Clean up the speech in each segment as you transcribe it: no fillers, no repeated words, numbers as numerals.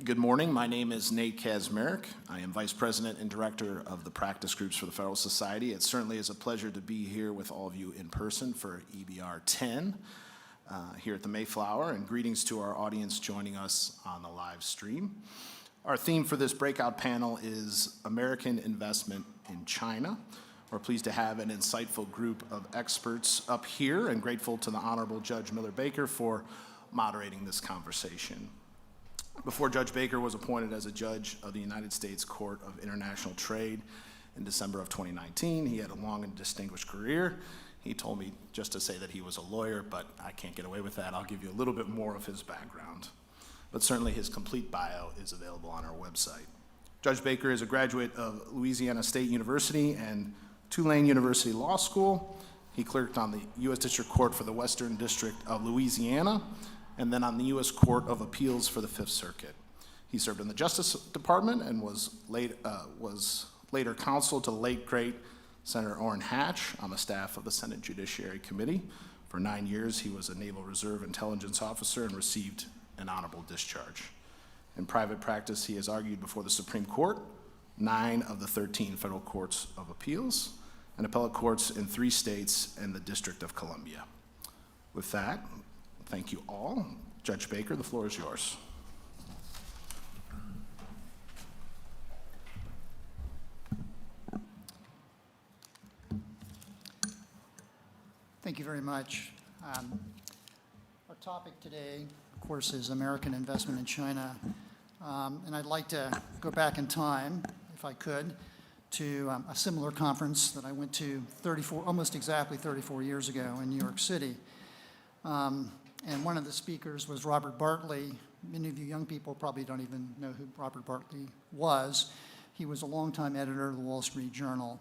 Good morning. My name is Nate Kazmarek. I am Vice President and Director of the Practice Groups for the Federalist Society. It certainly is a pleasure to be here with all of you in person for EBR 10 here at the Mayflower, and greetings to our audience joining us on the live stream. Our theme for this breakout panel is American investment in China. We're pleased to have an insightful group of experts up here and grateful to the Honorable Judge Miller Baker for moderating this conversation. Before Judge Baker was appointed as a judge of the United States Court of International Trade in December of 2019, he had a long and distinguished career. He told me just to say that he was a lawyer, but I can't get away with that. I'll give you a little bit more of his background. But certainly his complete bio is available on our website. Judge Baker is a graduate of Louisiana State University and Tulane University Law School. He clerked on the U.S. District Court for the Western District of Louisiana, and then on the U.S. Court of Appeals for the Fifth Circuit. He served in the Justice Department and was later counsel to the late, great Senator Orrin Hatch on the staff of the Senate Judiciary Committee. For 9 years, he was a Naval Reserve Intelligence Officer and received an honorable discharge. In private practice, he has argued before the Supreme Court, 9 of the 13 federal courts of appeals, and appellate courts in 3 states and the District of Columbia. With that, thank you all. Judge Baker, the floor is yours. Thank you very much. Our topic today, of course, is American investment in China. And I'd like to go back in time, if I could, to a similar conference that I went to almost exactly 34 years ago in New York City. And one of the speakers was Robert Bartley. Many of you young people probably don't even know who Robert Bartley was. He was a longtime editor of the Wall Street Journal.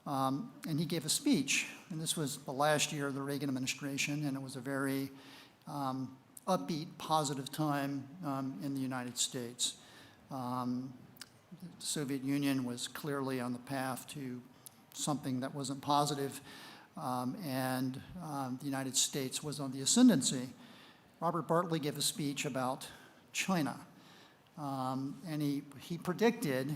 And he gave a speech, and this was the last year of the Reagan administration, and it was a very upbeat, positive time in the United States. The Soviet Union was clearly on the path to something that wasn't positive, and the United States was on the ascendancy. Robert Bartley gave a speech about China, and he predicted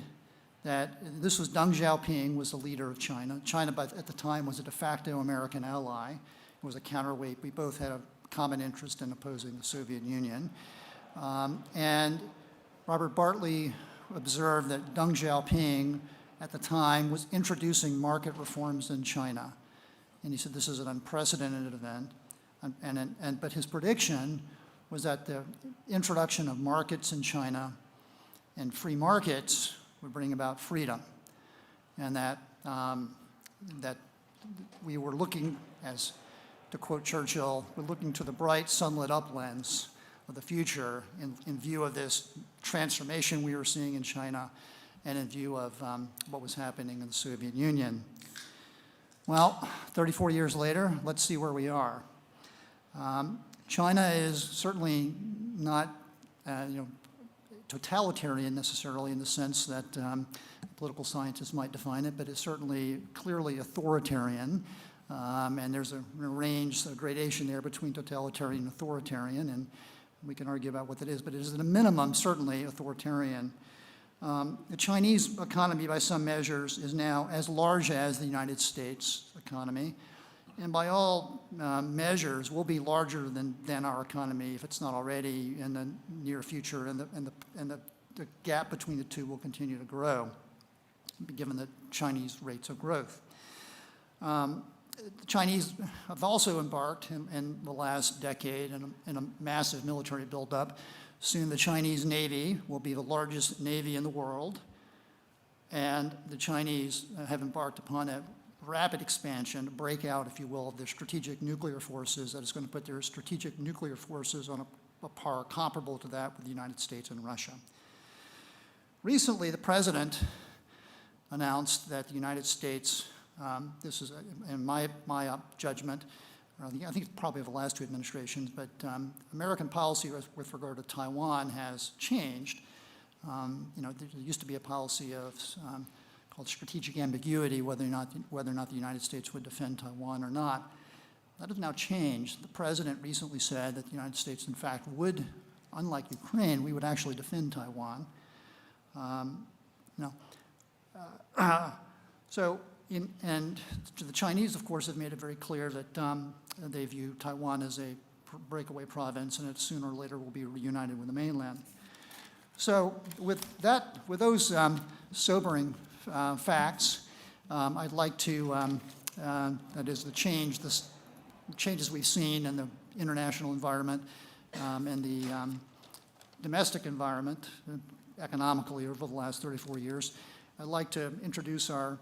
that this was Deng Xiaoping was the leader of China. China, at the time, was a de facto American ally. It was a counterweight. We both had a common interest in opposing the Soviet Union. And Robert Bartley observed that Deng Xiaoping, at the time, was introducing market reforms in China. And he said this is an unprecedented event. But his prediction was that the introduction of markets in China and free markets would bring about freedom, and that we were looking, as to quote Churchill, we're looking to the bright sunlit uplands of the future in view of this transformation we were seeing in China and in view of what was happening in the Soviet Union. Well, 34 years later, let's see where we are. China is certainly not, totalitarian necessarily in the sense that political scientists might define it, but it's certainly clearly authoritarian. And there's a range, a gradation there between totalitarian and authoritarian, and we can argue about what that is, but it is at a minimum certainly authoritarian. The Chinese economy, by some measures, is now as large as the United States economy, and by all measures will be larger than our economy if it's not already in the near future, and the gap between the two will continue to grow, given the Chinese rates of growth. The Chinese have also embarked in the last decade in a massive military buildup. Soon the Chinese Navy will be the largest Navy in the world, and the Chinese have embarked upon a rapid expansion, a breakout, if you will, of their strategic nuclear forces that is going to put their strategic nuclear forces on a par comparable to that with the United States and Russia. Recently, the president announced that the United States, this is in my judgment, I think it's probably of the last 2 administrations, but American policy with regard to Taiwan has changed. There used to be a policy of called strategic ambiguity, whether or not the United States would defend Taiwan or not. That has now changed. The president recently said that the United States, in fact, would unlike Ukraine, we would actually defend Taiwan. And the Chinese, of course, have made it very clear that they view Taiwan as a breakaway province, and it sooner or later will be reunited with the mainland. So with those sobering facts, I'd like to, that is the changes we've seen in the international environment and the domestic environment economically over the last 34 years. I'd like to introduce our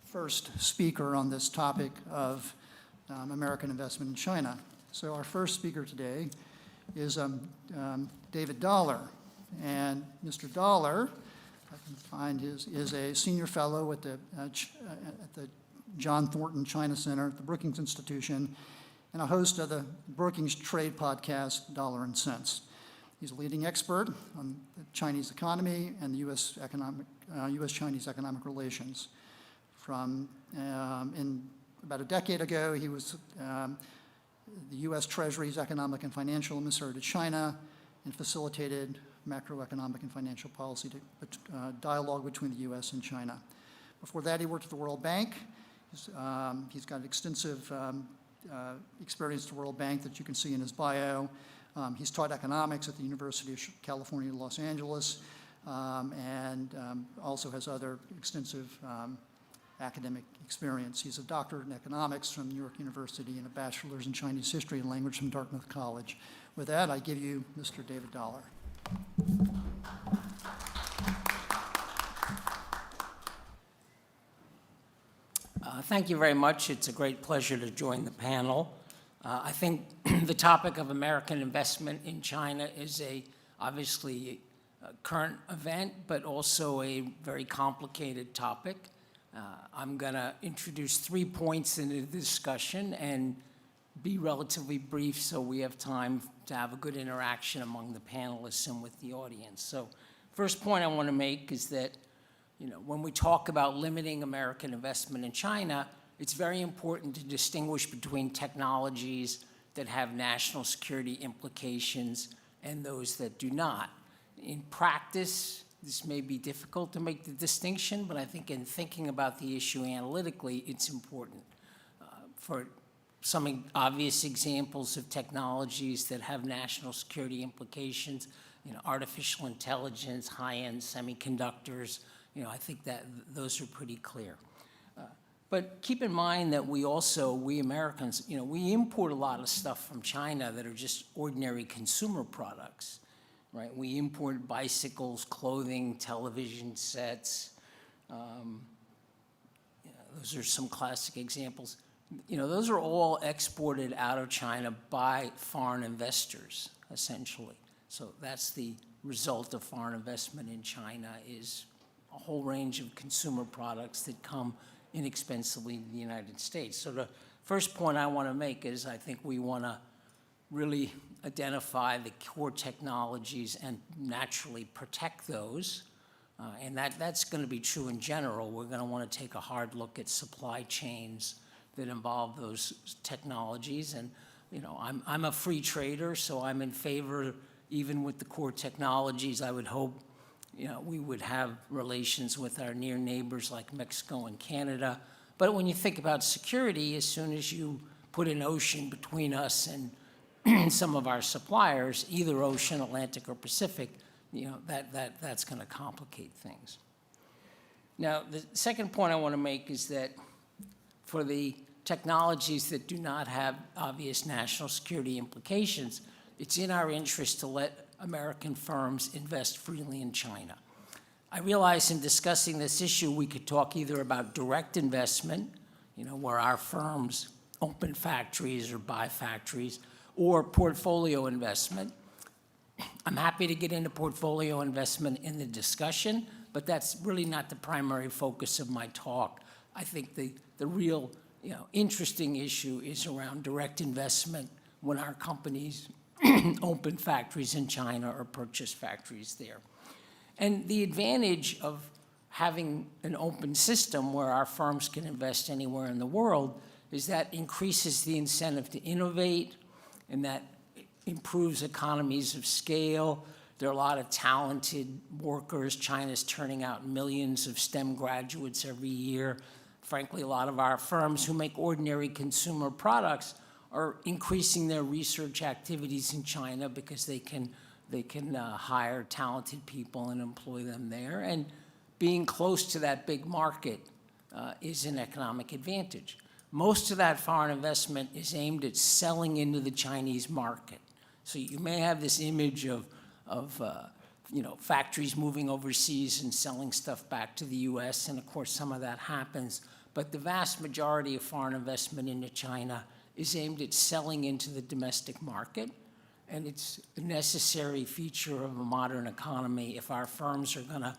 first speaker on this topic of American investment in China. So our first speaker today is David Dollar. And Mr. Dollar, I can find is a senior fellow at the John Thornton China Center at the Brookings Institution and a host of the Brookings Trade podcast, Dollar and Cents. He's a leading expert on the Chinese economy and the U.S.-Chinese economic relations. In about a decade ago, he was the U.S. Treasury's economic and financial emissary to China and facilitated macroeconomic and financial policy dialogue between the U.S. and China. Before that, he worked at the World Bank. He's got extensive experience at the World Bank that you can see in his bio. He's taught economics at the University of California, Los Angeles, and also has other extensive academic experience. He's a doctorate in economics from New York University and a bachelor's in Chinese history and language from Dartmouth College. With that, I give you Mr. David Dollar. Thank you very much. It's a great pleasure to join the panel. I think the topic of American investment in China is obviously a current event, but also a very complicated topic. I'm going to introduce 3 points in the discussion and be relatively brief so we have time to have a good interaction among the panelists and with the audience. So first point I want to make is that when we talk about limiting American investment in China, it's very important to distinguish between technologies that have national security implications and those that do not. In practice, this may be difficult to make the distinction, but I think in thinking about the issue analytically, it's important. For some obvious examples of technologies that have national security implications, artificial intelligence, high-end semiconductors, I think that those are pretty clear. But keep in mind that we Americans, we import a lot of stuff from China that are just ordinary consumer products, right? We import bicycles, clothing, television sets. Those are some classic examples. Those are all exported out of China by foreign investors, essentially. So that's the result of foreign investment in China is a whole range of consumer products that come inexpensively to the United States. So the first point I want to make is I think we want to really identify the core technologies and naturally protect those. And that's going to be true in general. We're going to want to take a hard look at supply chains that involve those technologies. And I'm a free trader, so I'm in favor, even with the core technologies. I would hope we would have relations with our near neighbors like Mexico and Canada. But when you think about security, as soon as you put an ocean between us and some of our suppliers, either ocean, Atlantic, or Pacific, that's going to complicate things. Now, the second point I want to make is that for the technologies that do not have obvious national security implications, it's in our interest to let American firms invest freely in China. I realize in discussing this issue, we could talk either about direct investment, where our firms open factories or buy factories, or portfolio investment. I'm happy to get into portfolio investment in the discussion, but that's really not the primary focus of my talk. I think the real interesting issue is around direct investment when our companies open factories in China or purchase factories there. And the advantage of having an open system where our firms can invest anywhere in the world is that increases the incentive to innovate, and that improves economies of scale. There are a lot of talented workers. China's turning out millions of STEM graduates every year. Frankly, a lot of our firms who make ordinary consumer products are increasing their research activities in China because they can hire talented people and employ them there. And being close to that big market is an economic advantage. Most of that foreign investment is aimed at selling into the Chinese market. So you may have this image of factories moving overseas and selling stuff back to the U.S., and of course some of that happens. But the vast majority of foreign investment into China is aimed at selling into the domestic market, and it's a necessary feature of a modern economy if our firms are going to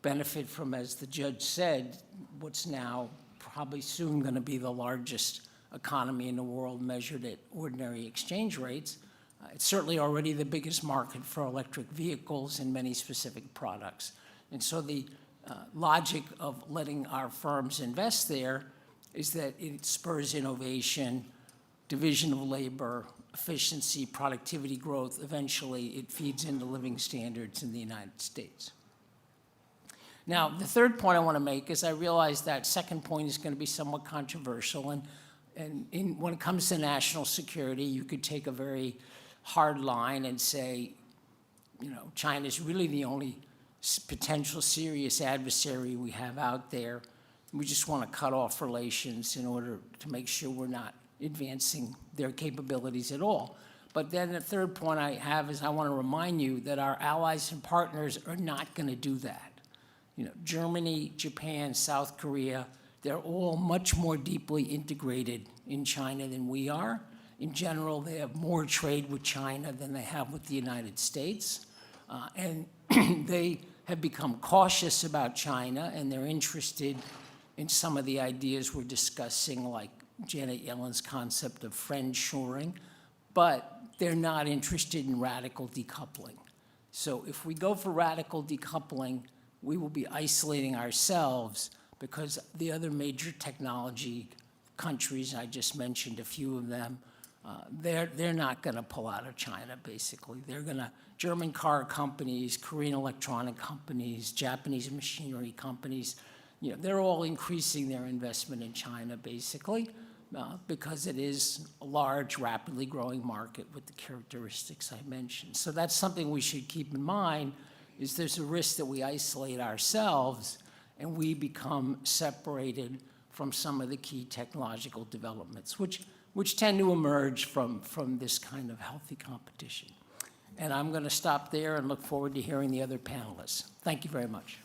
benefit from, as the judge said, what's now probably soon going to be the largest economy in the world measured at ordinary exchange rates. It's certainly already the biggest market for electric vehicles and many specific products. And so the logic of letting our firms invest there is that it spurs innovation, division of labor, efficiency, productivity growth. Eventually, it feeds into living standards in the United States. Now, the third point I want to make is I realize that second point is going to be somewhat controversial. And when it comes to national security, you could take a very hard line and say, China is really the only potential serious adversary we have out there. We just want to cut off relations in order to make sure we're not advancing their capabilities at all. But then the third point I have is I want to remind you that our allies and partners are not going to do that. Germany, Japan, South Korea, they're all much more deeply integrated in China than we are. In general, they have more trade with China than they have with the United States. And they have become cautious about China, and they're interested in some of the ideas we're discussing, like Janet Yellen's concept of friendshoring, but they're not interested in radical decoupling. So if we go for radical decoupling, we will be isolating ourselves because the other major technology countries, I just mentioned a few of them, they're not going to pull out of China, basically. German car companies, Korean electronic companies, Japanese machinery companies, they're all increasing their investment in China, basically, because it is a large, rapidly growing market with the characteristics I mentioned. So that's something we should keep in mind, is there's a risk that we isolate ourselves and we become separated from some of the key technological developments, which tend to emerge from this kind of healthy competition. And I'm going to stop there and look forward to hearing the other panelists. Thank you very much.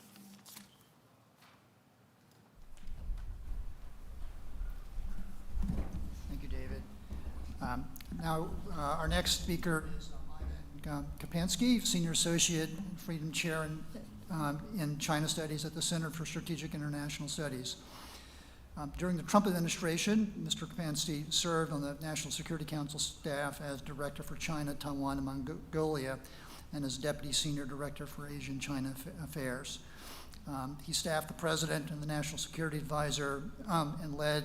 Thank you, David. Now, our next speaker is Ivan Kapansky, Senior Associate Freedom Chair in China Studies at the Center for Strategic International Studies. During the Trump administration, Mr. Kapansky served on the National Security Council staff as Director for China, Taiwan, and Mongolia, and as Deputy Senior Director for Asian-China Affairs. He staffed the President and the National Security Advisor and led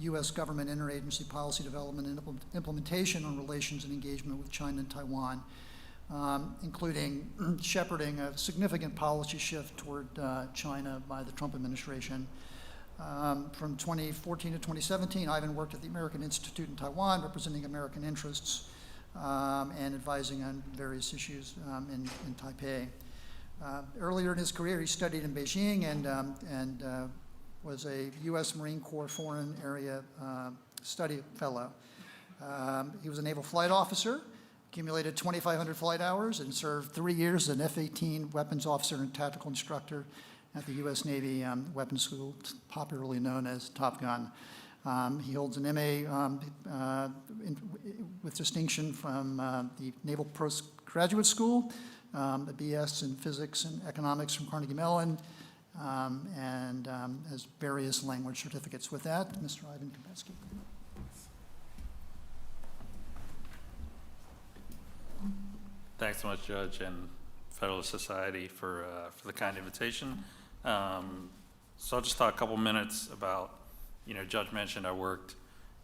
U.S. government interagency policy development and implementation on relations and engagement with China and Taiwan, including shepherding a significant policy shift toward China by the Trump administration. From 2014 to 2017, Ivan worked at the American Institute in Taiwan, representing American interests and advising on various issues in Taipei. Earlier in his career, he studied in Beijing and was a U.S. Marine Corps Foreign Area Study Fellow. He was a naval flight officer, accumulated 2,500 flight hours, and served 3 years as an F-18 weapons officer and tactical instructor at the U.S. Navy Weapons School, popularly known as Top Gun. He holds an MA with distinction from the Naval Postgraduate School, a BS in Physics and Economics from Carnegie Mellon, and has various language certificates. With that, Mr. Ivan Kapansky. Thanks so much, Judge, and Federalist Society for the kind invitation. So I'll just talk a couple minutes about, Judge mentioned I worked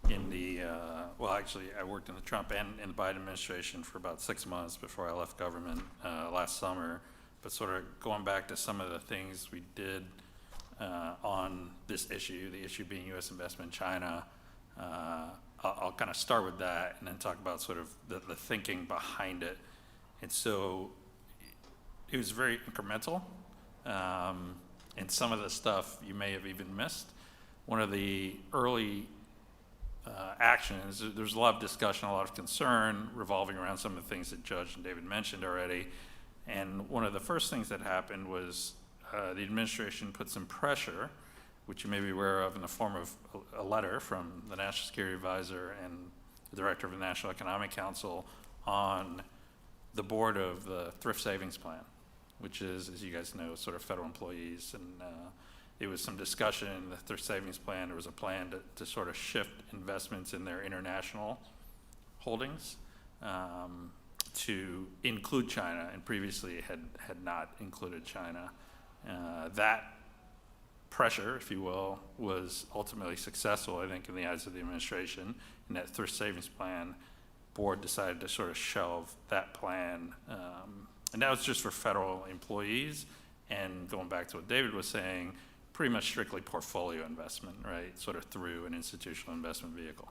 in the, well, actually, I worked in the Trump and in the Biden administration for about 6 months before I left government last summer. But sort of going back to some of the things we did on this issue, the issue being U.S. investment in China, I'll kind of start with that and then talk about sort of the thinking behind it. And so it was very incremental, and some of the stuff you may have even missed. One of the early actions, there's a lot of discussion, a lot of concern revolving around some of the things that Judge and David mentioned already. And one of the first things that happened was the administration put some pressure, which you may be aware of, in the form of a letter from the National Security Advisor and the Director of the National Economic Council on the board of the Thrift Savings Plan, which is, as you guys know, sort of federal employees. And there was some discussion in the Thrift Savings Plan. There was a plan to sort of shift investments in their international holdings to include China, and previously it had not included China. That pressure, if you will, was ultimately successful, I think, in the eyes of the administration. And that Thrift Savings Plan board decided to sort of shelve that plan. And that was just for federal employees. And going back to what David was saying, pretty much strictly portfolio investment, right? Sort of through an institutional investment vehicle.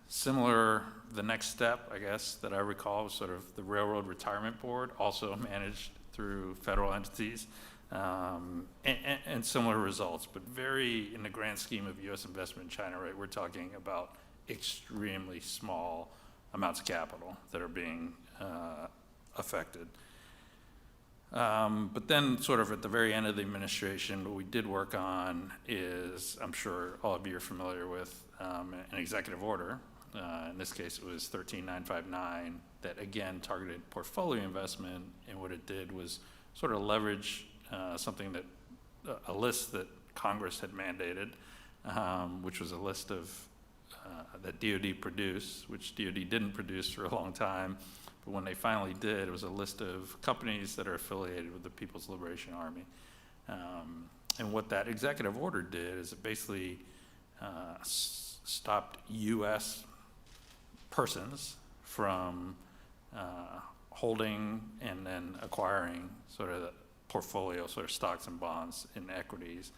Similar, the next step, I guess, that I recall was sort of the Railroad Retirement Board, also managed through federal entities, and similar results, but very, in the grand scheme of U.S. investment in China, right, we're talking about extremely small amounts of capital that are being affected. But then sort of at the very end of the administration, what we did work on is, I'm sure all of you are familiar with, an executive order. In this case, it was 13959 that, again, targeted portfolio investment. And what it did was sort of leverage something that, a list that Congress had mandated, which was a list of, that DOD produced, which DOD didn't produce for a long time. But when they finally did, it was a list of companies that are affiliated with the People's Liberation Army. And what that executive order did is it basically stopped U.S. persons from holding and then acquiring sort of the portfolio, sort of stocks and bonds and equities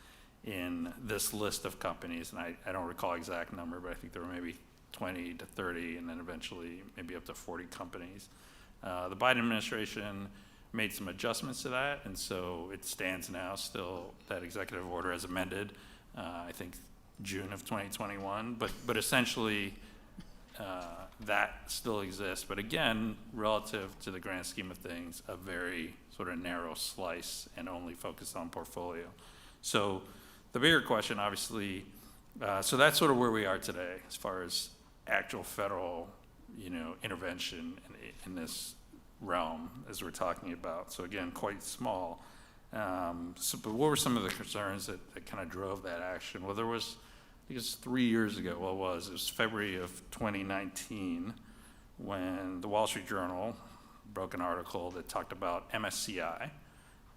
in this list of companies. And I don't recall exact number, but I think there were maybe 20 to 30, and then eventually maybe up to 40 companies. The Biden administration made some adjustments to that, and so it stands now still, that executive order as amended, I think June of 2021, but essentially that still exists. But again, relative to the grand scheme of things, a very sort of narrow slice and only focused on portfolio. So the bigger question, obviously, so that's sort of where we are today as far as actual federal, intervention in this realm as we're talking about. So again, quite small. But what were some of the concerns that kind of drove that action? Well, there was, I think it was 3 years ago. Well, it was February of 2019 when the Wall Street Journal broke an article that talked about MSCI.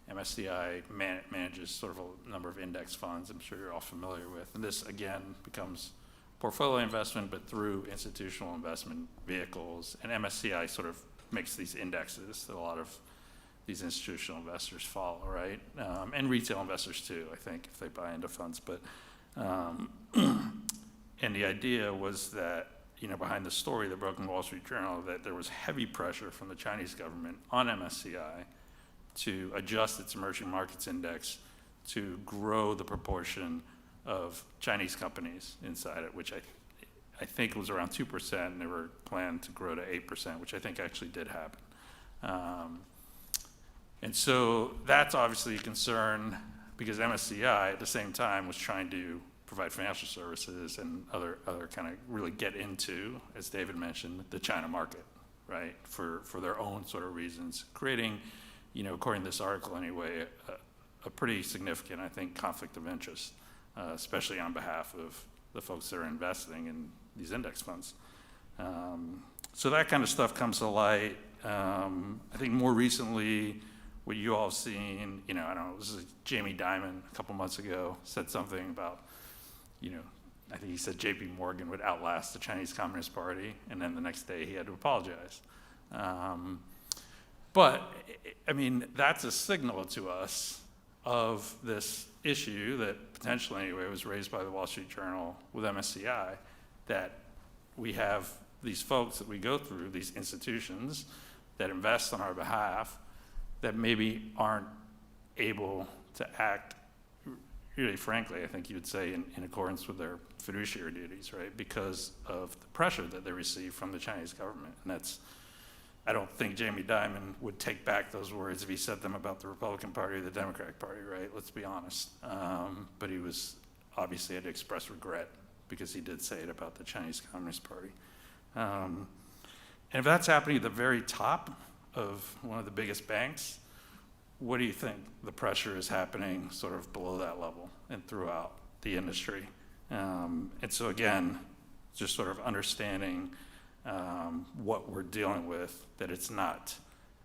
MSCI manages sort of a number of index funds I'm sure you're all familiar with. And this, again, becomes portfolio investment, but through institutional investment vehicles. And MSCI sort of makes these indexes that a lot of these institutional investors follow, right? And retail investors too, I think, if they buy into funds. But and the idea was that, behind the story that broke in the Wall Street Journal, that there was heavy pressure from the Chinese government on MSCI to adjust its emerging markets index to grow the proportion of Chinese companies inside it, which I think was around 2%, and they were planned to grow to 8%, which I think actually did happen. And so that's obviously a concern because MSCI at the same time was trying to provide financial services and other kind of really get into, as David mentioned, the China market, right, for their own sort of reasons, creating, according to this article anyway, a pretty significant, I think, conflict of interest, especially on behalf of the folks that are investing in these index funds. So that kind of stuff comes to light. I think more recently, what you all have seen, I don't know, this is Jamie Dimon a couple months ago said something about, I think he said J.P. Morgan would outlast the Chinese Communist Party, and then the next day he had to apologize. But, I mean, that's a signal to us of this issue that potentially, anyway, was raised by the Wall Street Journal with MSCI, that we have these folks that we go through, these institutions that invest on our behalf, that maybe aren't able to act, really frankly, I think you'd say, in accordance with their fiduciary duties, right? Because of the pressure that they receive from the Chinese government. And that's, I don't think Jamie Dimon would take back those words if he said them about the Republican Party or the Democratic Party, right? Let's be honest. But he was obviously had to express regret because he did say it about the Chinese Communist Party. And if that's happening at the very top of one of the biggest banks, what do you think the pressure is happening sort of below that level and throughout the industry? And so again, just sort of understanding what we're dealing with, that it's not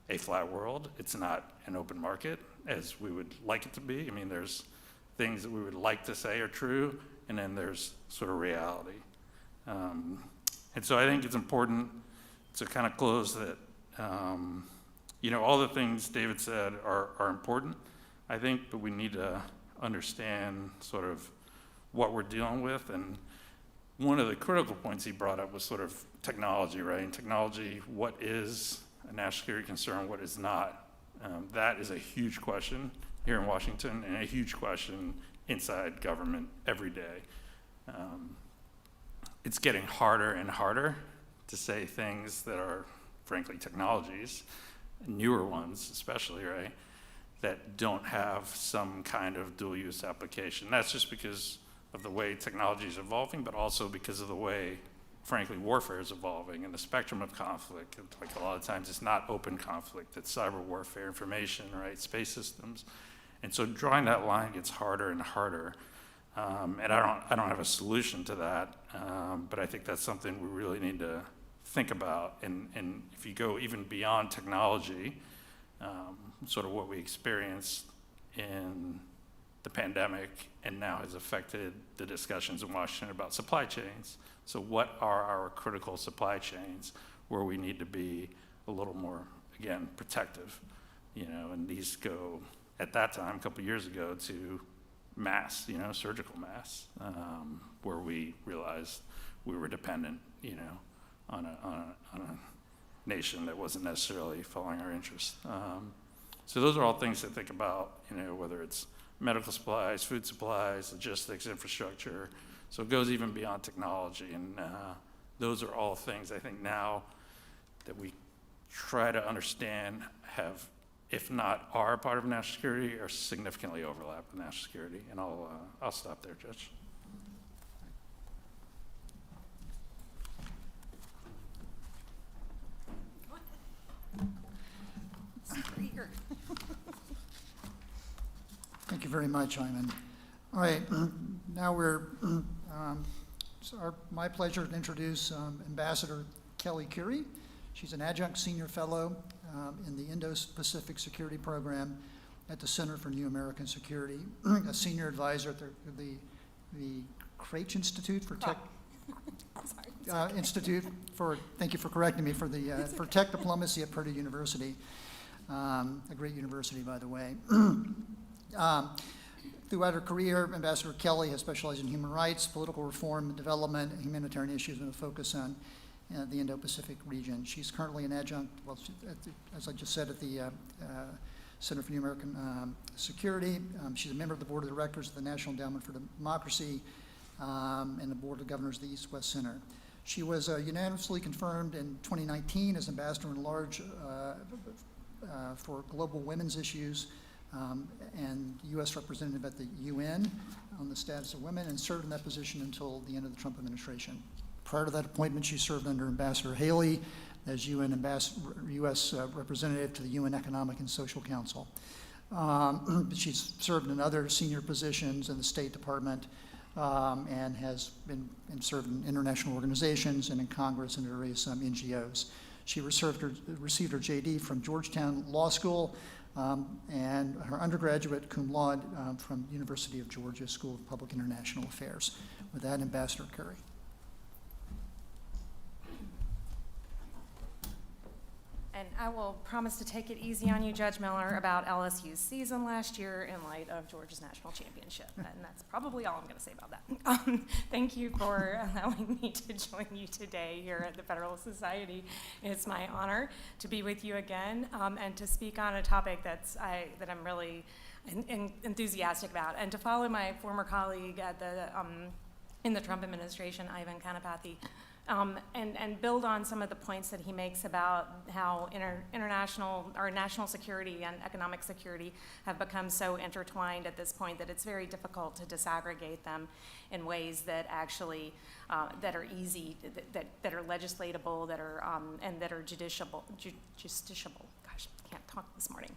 a flat world, it's not an open market as we would like it to be. I mean, there's things that we would like to say are true, and then there's sort of reality. And so I think it's important to kind of close that, you know, all the things David said are important, I think, but we need to understand sort of what we're dealing with. And one of the critical points he brought up was sort of technology, right? And technology, what is a national security concern, what is not? That is a huge question here in Washington and a huge question inside government every day. It's getting harder and harder to say things that are, frankly, technologies, newer ones especially, right, that don't have some kind of dual-use application. That's just because of the way technology is evolving, but also because of the way, frankly, warfare is evolving and the spectrum of conflict. Like a lot of times it's not open conflict, it's cyber warfare, information, right, space systems. And so drawing that line gets harder and harder. And I don't have a solution to that, but I think that's something we really need to think about. And if you go even beyond technology, sort of what we experienced in the pandemic and now has affected the discussions in Washington about supply chains. So what are our critical supply chains where we need to be a little more, again, protective, you know, and these go, at that time, a couple of years ago, to masks, you know, surgical masks, where we realized we were dependent, you know, on a nation that wasn't necessarily following our interests. So those are all things to think about, you know, whether it's medical supplies, food supplies, logistics, infrastructure. So it goes even beyond technology. And those are all things I think now that we try to understand have, if not are part of national security, are significantly overlap with national security. And I'll stop there, Judge. Thank you very much, Hyman. All right, now it's my pleasure to introduce Ambassador Kelly Curie. She's an adjunct senior fellow in the Indo-Pacific Security Program at the Center for New American Security, a senior advisor at the Craich Institute for Tech. Institute for, thank you for correcting me, for Tech Diplomacy at Purdue University, a great university, by the way. Throughout her career, Ambassador Kelly has specialized in human rights, political reform, development, and humanitarian issues with a focus on the Indo-Pacific region. She's currently an adjunct, well, as I just said, at the Center for New American Security. She's a member of the Board of Directors of the National Endowment for Democracy and the Board of Governors of the East-West Center. She was unanimously confirmed in 2019 as Ambassador-in-Large for Global Women's Issues and U.S. Representative at the UN on the status of women, and served in that position until the end of the Trump administration. Prior to that appointment, she served under Ambassador Haley as U.S. Representative to the UN Economic and Social Council. She's served in other senior positions in the State Department and has been and served in international organizations and in Congress and various NGOs. She received her JD from Georgetown Law School and her undergraduate cum laude from University of Georgia School of Public International Affairs. With that, Ambassador Curie. And I will promise to take it easy on you, Judge Miller, about LSU's season last year in light of Georgia's national championship. And that's probably all I'm going to say about that. Thank you for allowing me to join you today here at the Federalist Society. It's my honor to be with you again and to speak on a topic that I'm really enthusiastic about. And to follow my former colleague at in the Trump administration, Ivan Kanapathy, and build on some of the points that he makes about how international or national security and economic security have become so intertwined at this point that it's very difficult to disaggregate them in ways that actually that are easy, that are legislatable, that are and that are justiciable. Gosh, I can't talk this morning.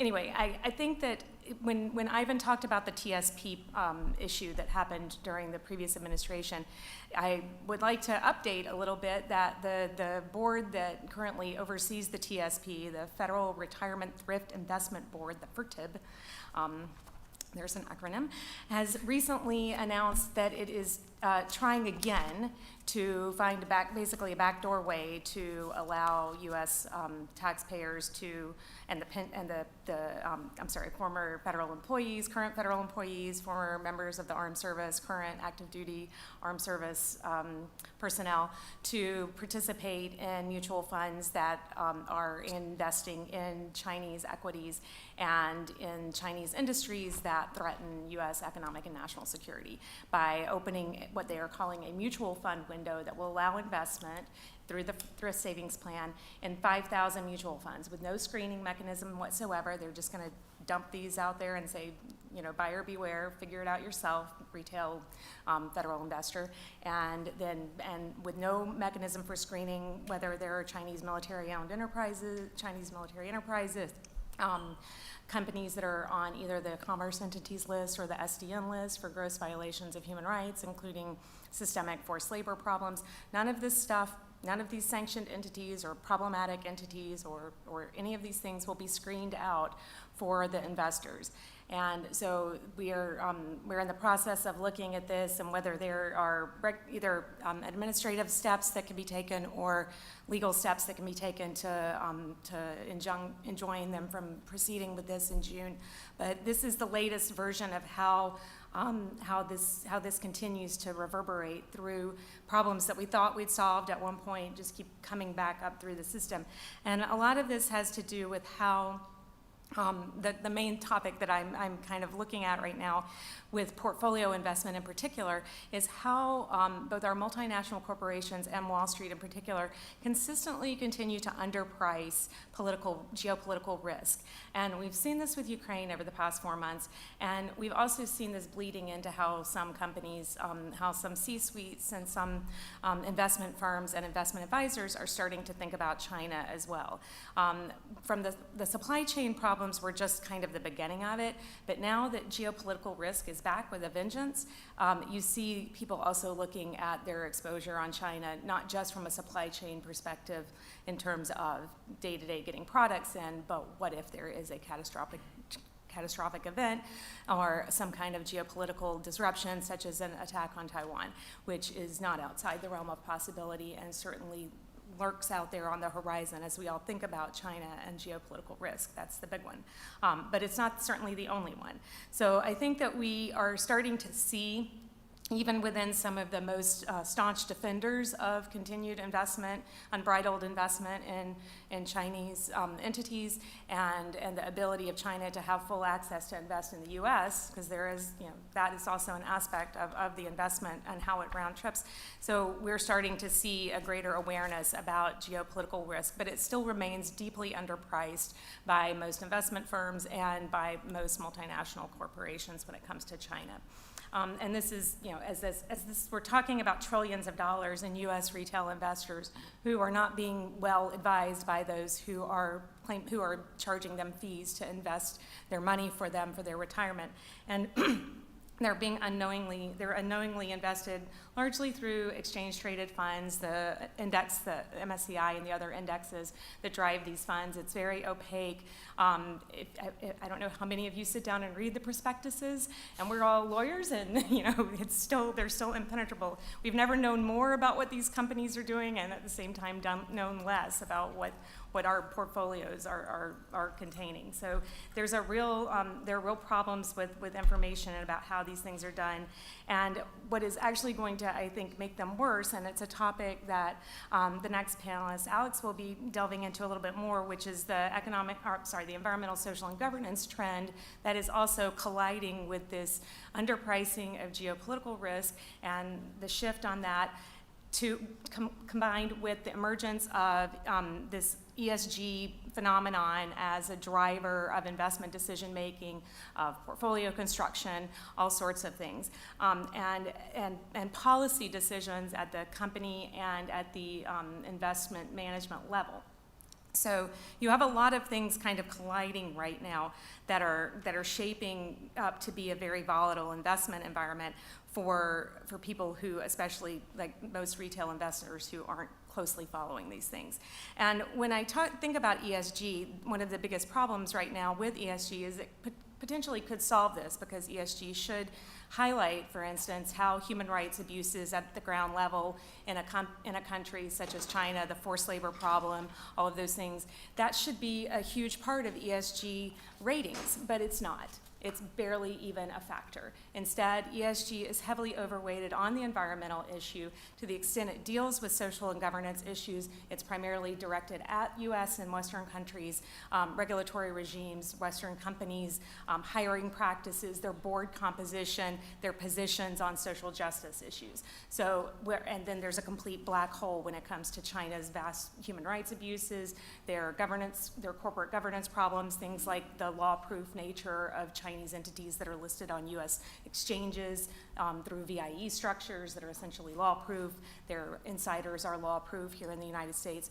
Anyway, I think that when Ivan talked about the TSP issue that happened during the previous administration, I would like to update a little bit that the board that currently oversees the TSP, the Federal Retirement Thrift Investment Board, the FRTIB, there's an acronym, has recently announced that it is trying again to find basically a backdoor way to allow U.S. taxpayers to former federal employees, current federal employees, former members of the armed service, current active duty armed service personnel to participate in mutual funds that are investing in Chinese equities and in Chinese industries that threaten U.S. economic and national security by opening what they are calling a mutual fund window that will allow investment through the thrift savings plan in 5,000 mutual funds with no screening mechanism whatsoever. They're just going to dump these out there and say, buyer beware, figure it out yourself, retail federal investor, and with no mechanism for screening whether there are Chinese military-owned enterprises, companies that are on either the Commerce Entities List or the SDN list for gross violations of human rights, including systemic forced labor problems. None of this stuff, none of these sanctioned entities or problematic entities or any of these things will be screened out for the investors. And so we're in the process of looking at this and whether there are either administrative steps that can be taken or legal steps that can be taken to enjoin them from proceeding with this in June. But this is the latest version of how this continues to reverberate through problems that we thought we'd solved at one point, just keep coming back up through the system. And a lot of this has to do with how the main topic that I'm kind of looking at right now with portfolio investment in particular is how both our multinational corporations and Wall Street in particular consistently continue to underprice geopolitical risk. And we've seen this with Ukraine over the past 4 months, and we've also seen this bleeding into how some companies, how some C-suites and some investment firms and investment advisors are starting to think about China as well. From the supply chain problems were just kind of the beginning of it, but now that geopolitical risk is back with a vengeance, you see people also looking at their exposure on China, not just from a supply chain perspective in terms of day-to-day getting products in, but what if there is a catastrophic event or some kind of geopolitical disruption such as an attack on Taiwan, which is not outside the realm of possibility and certainly lurks out there on the horizon as we all think about China and geopolitical risk. That's the big one. But it's not certainly the only one. So I think that we are starting to see, even within some of the most staunch defenders of continued investment, unbridled investment in Chinese entities and the ability of China to have full access to invest in the U.S., because there is, that is also an aspect of the investment and how it round trips. So we're starting to see a greater awareness about geopolitical risk, but it still remains deeply underpriced by most investment firms and by most multinational corporations when it comes to China. And this is, we're talking about trillions of dollars in U.S. retail investors who are not being well advised by those who are charging them fees to invest their money for them for their retirement. And they're unknowingly invested largely through exchange-traded funds, the MSCI and the other indexes that drive these funds. It's very opaque. I don't know how many of you sit down and read the prospectuses, and we're all lawyers, and they're still impenetrable. We've never known more about what these companies are doing, and at the same time known less about what our portfolios are containing. So there's there are real problems with information and about how these things are done. And what is actually going to, I think, make them worse, and it's a topic that the next panelist, Alex, will be delving into a little bit more, which is the the environmental, social, and governance trend that is also colliding with this underpricing of geopolitical risk and the shift on that combined with the emergence of this ESG phenomenon as a driver of investment decision-making, of portfolio construction, all sorts of things, and policy decisions at the company and at the investment management level. So you have a lot of things kind of colliding right now that are shaping up to be a very volatile investment environment for people who, especially like most retail investors who aren't closely following these things. And when I think about ESG, one of the biggest problems right now with ESG is it potentially could solve this, because ESG should highlight, for instance, how human rights abuses at the ground level in a country such as China, the forced labor problem, all of those things. That should be a huge part of ESG ratings, but it's not. It's barely even a factor. Instead, ESG is heavily overweighted on the environmental issue. To the extent it deals with social and governance issues, it's primarily directed at US and Western countries, regulatory regimes, Western companies, hiring practices, their board composition, their positions on social justice issues. And then there's a complete black hole when it comes to China's vast human rights abuses, their corporate governance problems, things like the law-proof nature of Chinese entities that are listed on US exchanges through VIE structures that are essentially law-proof. Their insiders are law-proof here in the United States.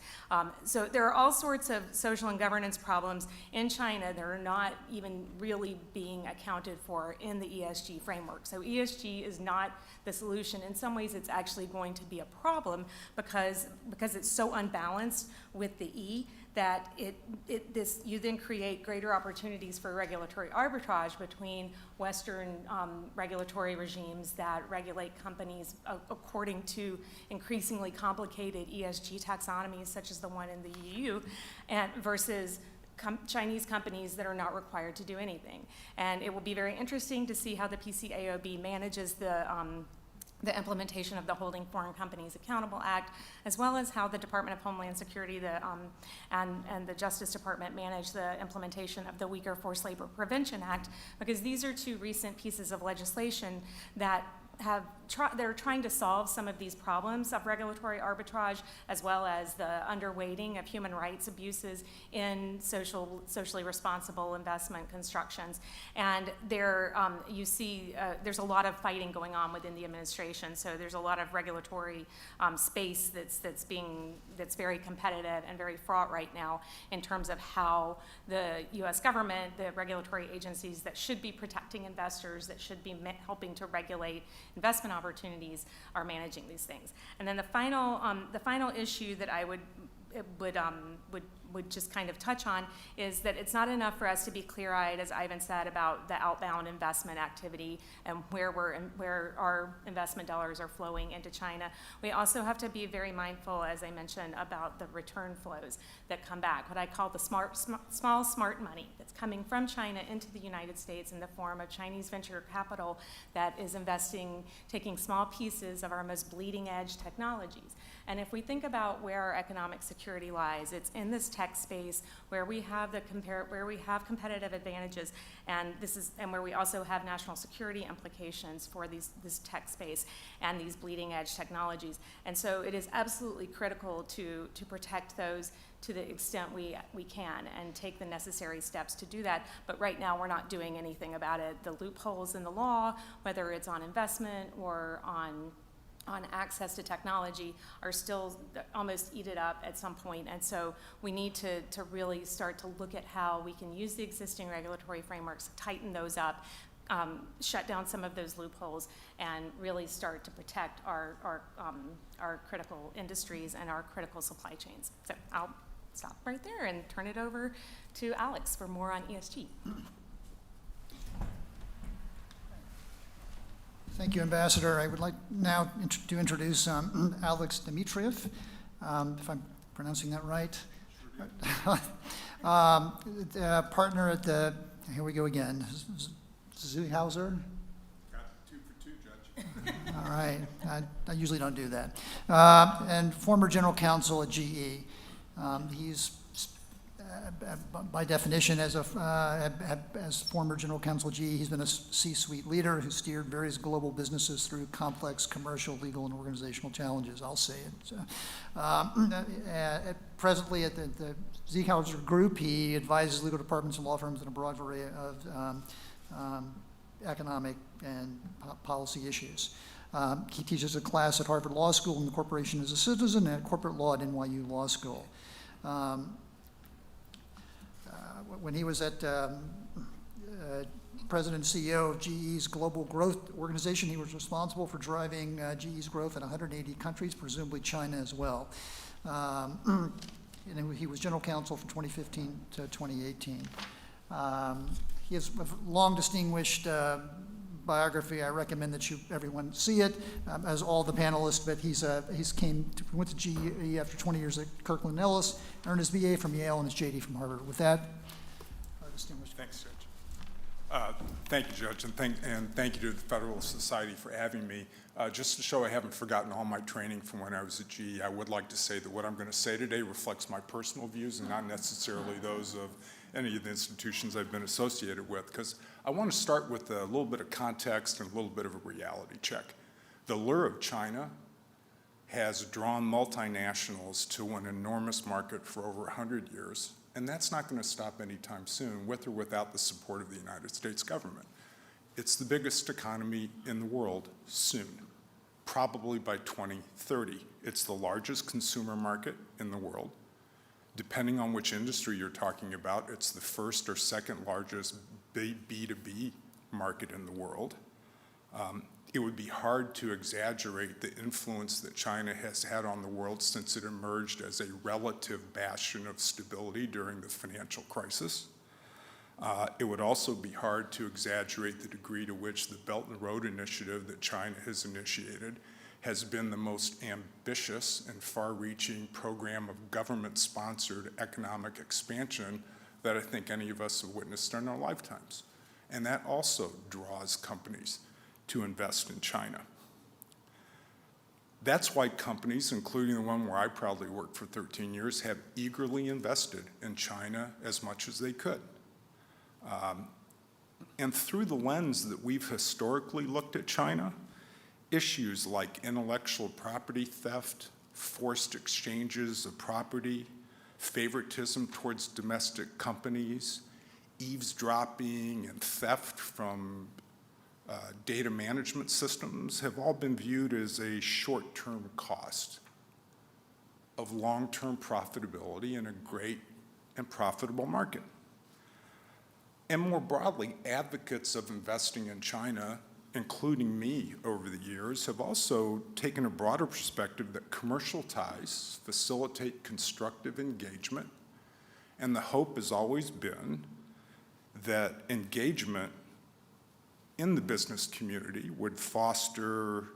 So there are all sorts of social and governance problems in China that are not even really being accounted for in the ESG framework. So ESG is not the solution. In some ways, it's actually going to be a problem because it's so unbalanced with the E that you then create greater opportunities for regulatory arbitrage between Western regulatory regimes that regulate companies according to increasingly complicated ESG taxonomies, such as the one in the EU, and versus Chinese companies that are not required to do anything. And it will be very interesting to see how the PCAOB manages the implementation of the Holding Foreign Companies Accountable Act, as well as how the Department of Homeland Security and the Justice Department manage the implementation of the Uyghur Forced Labor Prevention Act, because these are two recent pieces of legislation that they're trying to solve some of these problems of regulatory arbitrage, as well as the underweighting of human rights abuses in socially responsible investment constructions. And you see there's a lot of fighting going on within the administration. So there's a lot of regulatory space that's very competitive and very fraught right now in terms of how the U.S. government, the regulatory agencies that should be protecting investors, that should be helping to regulate investment opportunities, are managing these things. And then the final issue that I would just kind of touch on is that it's not enough for us to be clear-eyed, as Ivan said, about the outbound investment activity and where our investment dollars are flowing into China. We also have to be very mindful, as I mentioned, about the return flows that come back, what I call the small smart money that's coming from China into the United States in the form of Chinese venture capital that is taking small pieces of our most bleeding edge technologies. And if we think about where our economic security lies, it's in this tech space where we have competitive advantages, and where we also have national security implications for this tech space and these bleeding edge technologies. And so it is absolutely critical to protect those to the extent we can and take the necessary steps to do that. But right now we're not doing anything about it. The loopholes in the law, whether it's on investment or on access to technology, are still almost eat it up at some point. And so we need to really start to look at how we can use the existing regulatory frameworks, tighten those up, shut down some of those loopholes and really start to protect our critical industries and our critical supply chains. So I'll stop right there and turn it over to Alex for more on ESG. Thank you, Ambassador. I would like now to introduce Alex Dmitriev, if I'm pronouncing that right. Partner at the, here we go again, Zuyhauser. Got 2 for 2, Judge. All right, I usually don't do that. And former general counsel at GE. He's, by definition, as former general counsel at GE, he's been a C-suite leader who steered various global businesses through complex commercial, legal, and organizational challenges, I'll say it. Presently at the Zuyhauser Group, he advises legal departments and law firms in a broad array of economic and policy issues. He teaches a class at Harvard Law School in the Corporation as a Citizen and corporate law at NYU Law School. When he was at President and CEO of GE's Global Growth Organization, he was responsible for driving GE's growth in 180 countries, presumably China as well. And he was general counsel from 2015 to 2018. He has a long distinguished biography. I recommend that everyone see it, as all the panelists, but went to GE after 20 years at Kirkland & Ellis, earned his BA from Yale and his JD from Harvard. With that, our distinguished. Thanks, Judge. Thank you, Judge, and thank you to the Federalist Society for having me. Just to show I haven't forgotten all my training from when I was at GE, I would like to say that what I'm going to say today reflects my personal views and not necessarily those of any of the institutions I've been associated with, because I want to start with a little bit of context and a little bit of a reality check. The lure of China has drawn multinationals to an enormous market for over 100 years, and that's not going to stop anytime soon, with or without the support of the United States government. It's the biggest economy in the world soon, probably by 2030. It's the largest consumer market in the world. Depending on which industry you're talking about, it's the first or second largest B2B market in the world. It would be hard to exaggerate the influence that China has had on the world since it emerged as a relative bastion of stability during the financial crisis. It would also be hard to exaggerate the degree to which the Belt and Road Initiative that China has initiated has been the most ambitious and far-reaching program of government-sponsored economic expansion that I think any of us have witnessed in our lifetimes. And that also draws companies to invest in China. That's why companies, including the one where I proudly worked for 13 years, have eagerly invested in China as much as they could. And through the lens that we've historically looked at China, issues like intellectual property theft, forced exchanges of property, favoritism towards domestic companies, eavesdropping and theft from data management systems have all been viewed as a short-term cost of long-term profitability in a great and profitable market. And more broadly, advocates of investing in China, including me over the years, have also taken a broader perspective that commercial ties facilitate constructive engagement, and the hope has always been that engagement in the business community would foster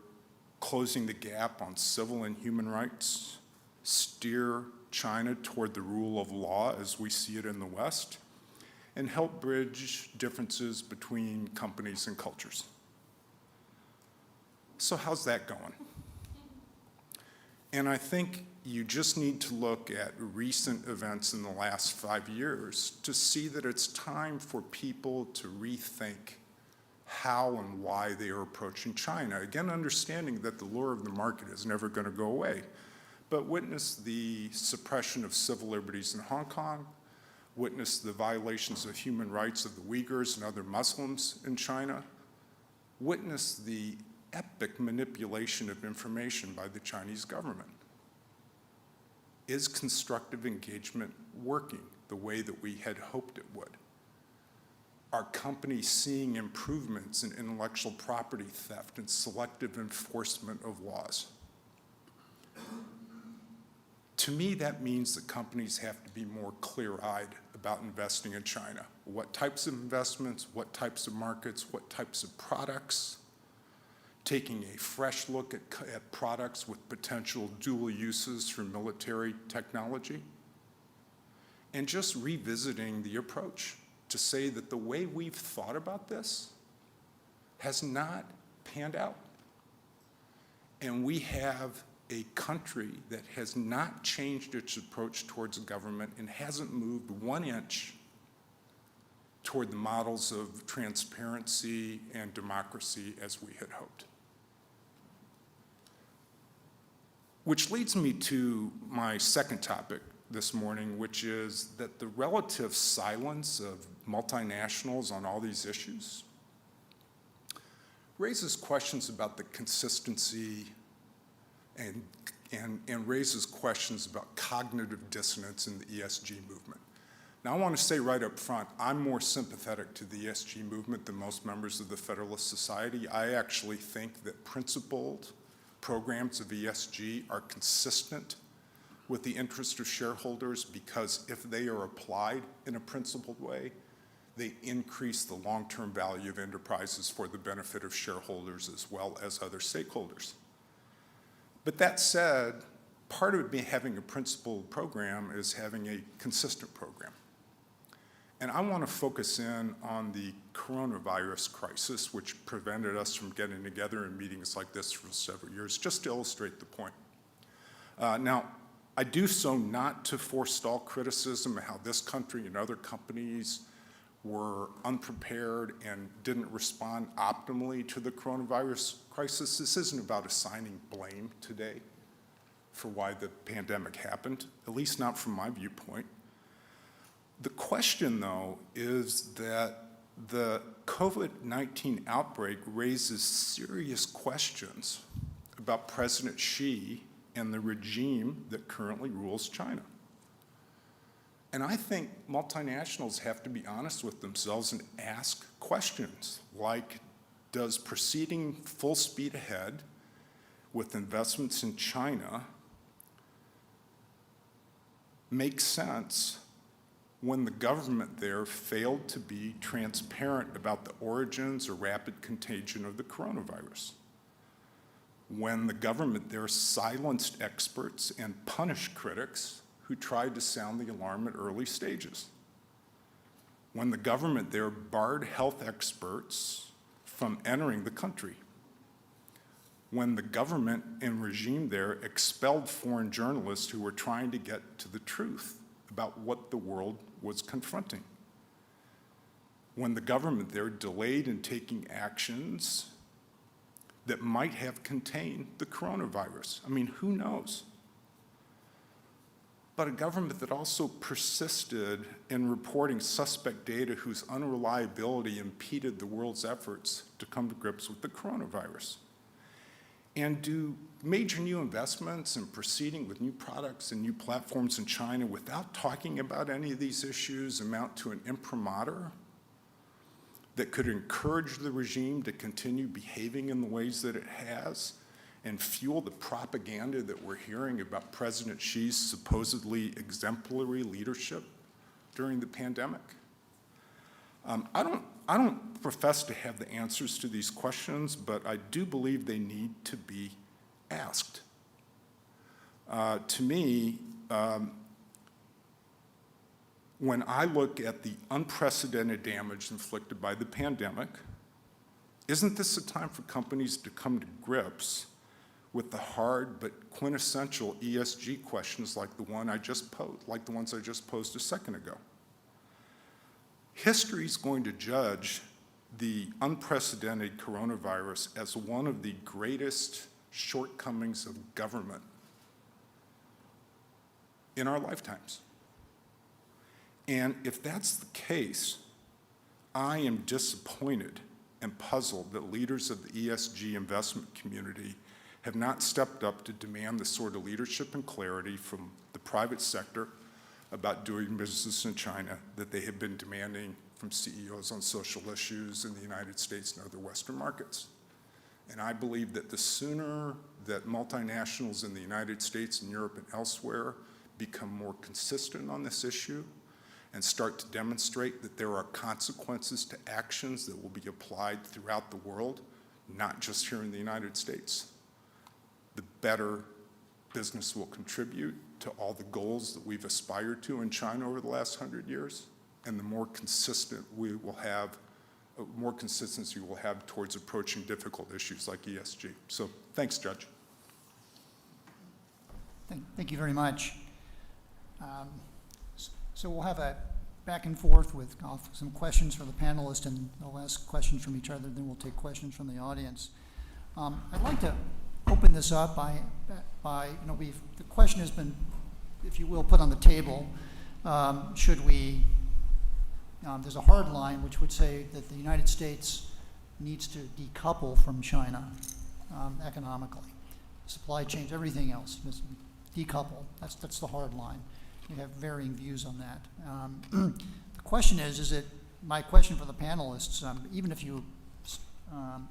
closing the gap on civil and human rights, steer China toward the rule of law as we see it in the West, and help bridge differences between companies and cultures. So how's that going? And I think you just need to look at recent events in the last 5 years to see that it's time for people to rethink how and why they are approaching China. Again, understanding that the lure of the market is never going to go away. But witness the suppression of civil liberties in Hong Kong, witness the violations of human rights of the Uyghurs and other Muslims in China, witness the epic manipulation of information by the Chinese government. Is constructive engagement working the way that we had hoped it would? are companies seeing improvements in intellectual property theft and selective enforcement of laws? To me, that means that companies have to be more clear-eyed about investing in China. What types of investments, what types of markets, what types of products, taking a fresh look at products with potential dual uses for military technology, and just revisiting the approach to say that the way we've thought about this has not panned out. And we have a country that has not changed its approach towards government and hasn't moved 1 inch toward the models of transparency and democracy as we had hoped. Which leads me to my second topic this morning, which is that the relative silence of multinationals on all these issues raises questions about the consistency and raises questions about cognitive dissonance in the ESG movement. Now, I want to say right up front, I'm more sympathetic to the ESG movement than most members of the Federalist Society. I actually think that principled programs of ESG are consistent with the interest of shareholders because if they are applied in a principled way, they increase the long-term value of enterprises for the benefit of shareholders as well as other stakeholders. But that said, part of having a principled program is having a consistent program. And I want to focus in on the coronavirus crisis, which prevented us from getting together in meetings like this for several years, just to illustrate the point. Now, I do so not to forestall criticism of how this country and other companies were unprepared and didn't respond optimally to the coronavirus crisis. This isn't about assigning blame today for why the pandemic happened, at least not from my viewpoint. The question, though, is that the COVID-19 outbreak raises serious questions about President Xi and the regime that currently rules China. And I think multinationals have to be honest with themselves and ask questions like, does proceeding full speed ahead with investments in China make sense when the government there failed to be transparent about the origins or rapid contagion of the coronavirus? When the government there silenced experts and punished critics who tried to sound the alarm at early stages? When the government there barred health experts from entering the country? When the government and regime there expelled foreign journalists who were trying to get to the truth about what the world was confronting? When the government there delayed in taking actions that might have contained the coronavirus? I mean, who knows? But a government that also persisted in reporting suspect data whose unreliability impeded the world's efforts to come to grips with the coronavirus. And do major new investments and proceeding with new products and new platforms in China without talking about any of these issues amount to an imprimatur that could encourage the regime to continue behaving in the ways that it has and fuel the propaganda that we're hearing about President Xi's supposedly exemplary leadership during the pandemic? I don't profess to have the answers to these questions, but I do believe they need to be asked. To me, when I look at the unprecedented damage inflicted by the pandemic, isn't this a time for companies to come to grips with the hard but quintessential ESG questions like the ones I just posed a second ago? History is going to judge the unprecedented coronavirus as one of the greatest shortcomings of government in our lifetimes. And if that's the case, I am disappointed and puzzled that leaders of the ESG investment community have not stepped up to demand the sort of leadership and clarity from the private sector about doing business in China that they have been demanding from CEOs on social issues in the United States and other Western markets. And I believe that the sooner that multinationals in the United States and Europe and elsewhere become more consistent on this issue and start to demonstrate that there are consequences to actions that will be applied throughout the world, not just here in the United States, the better business will contribute to all the goals that we've aspired to in China over the last 100 years, and the more consistent we will have, more consistency we'll have towards approaching difficult issues like ESG. So thanks, Judge. Thank you very much. So we'll have a back and forth with some questions from the panelists, and they'll ask questions from each other, then we'll take questions from the audience. I'd like to open this up by the question has been, if you will, put on the table. Should we, there's a hard line which would say that the United States needs to decouple from China economically. Supply chains, everything else, just decouple. That's the hard line. You have varying views on that. The question is it, my question for the panelists, even if you,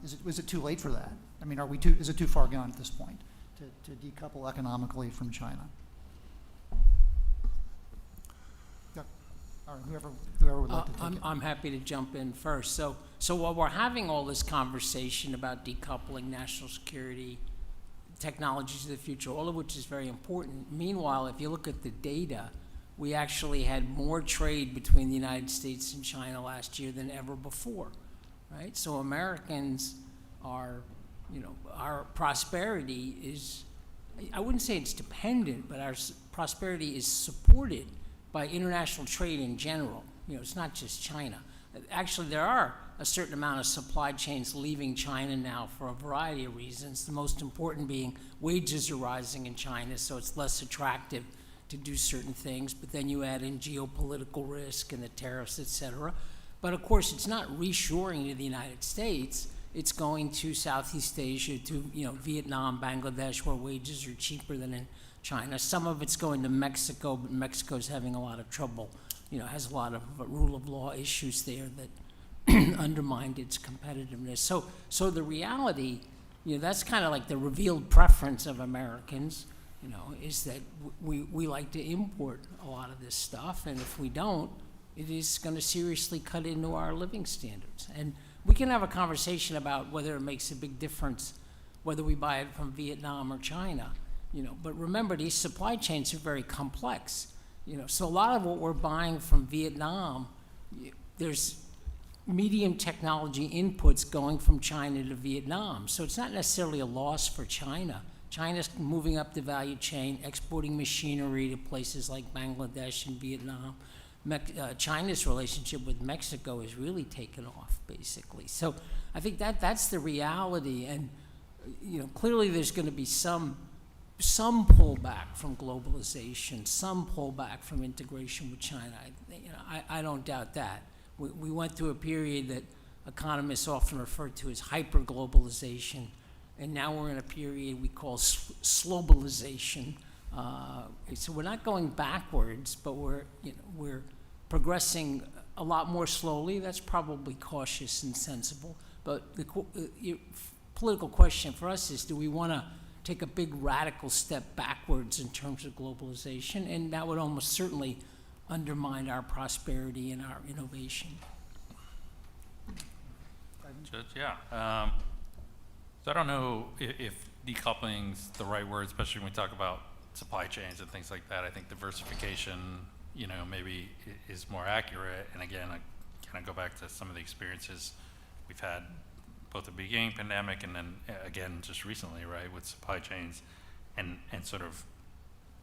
is it too late for that? I mean, is it too far gone at this point to decouple economically from China? Or whoever would like to take it. I'm happy to jump in first. So while we're having all this conversation about decoupling national security, technologies of the future, all of which is very important, meanwhile, if you look at the data, we actually had more trade between the United States and China last year than ever before, right? So Americans are, our prosperity is, I wouldn't say it's dependent, but our prosperity is supported by international trade in general. It's not just China. Actually, there are a certain amount of supply chains leaving China now for a variety of reasons, the most important being wages are rising in China, so it's less attractive to do certain things, but then you add in geopolitical risk and the tariffs, et cetera. But of course, it's not reshoring to the United States, it's going to Southeast Asia, to Vietnam, Bangladesh, where wages are cheaper than in China. Some of it's going to Mexico, but Mexico's having a lot of trouble, has a lot of rule of law issues there that undermined its competitiveness. So the reality, that's kind of like the revealed preference of Americans, is that we like to import a lot of this stuff, and if we don't, it is going to seriously cut into our living standards. And we can have a conversation about whether it makes a big difference whether we buy it from Vietnam or China, but remember, these supply chains are very complex. So a lot of what we're buying from Vietnam, there's medium technology inputs going from China to Vietnam. So it's not necessarily a loss for China. China's moving up the value chain, exporting machinery to places like Bangladesh and Vietnam. China's relationship with Mexico has really taken off, basically. So I think that's the reality. And clearly there's going to be some pullback from globalization, some pullback from integration with China. I don't doubt that. We went through a period that economists often refer to as hyperglobalization, and now we're in a period we call slowbalization. So we're not going backwards, but we're progressing a lot more slowly. That's probably cautious and sensible. But the political question for us is, do we want to take a big radical step backwards in terms of globalization? And that would almost certainly undermine our prosperity and our innovation. Judge, yeah. So I don't know if decoupling's the right word, especially when we talk about supply chains and things like that. I think diversification, maybe is more accurate. And again, I kind of go back to some of the experiences we've had, both the beginning pandemic and then again just recently, right, with supply chains and sort of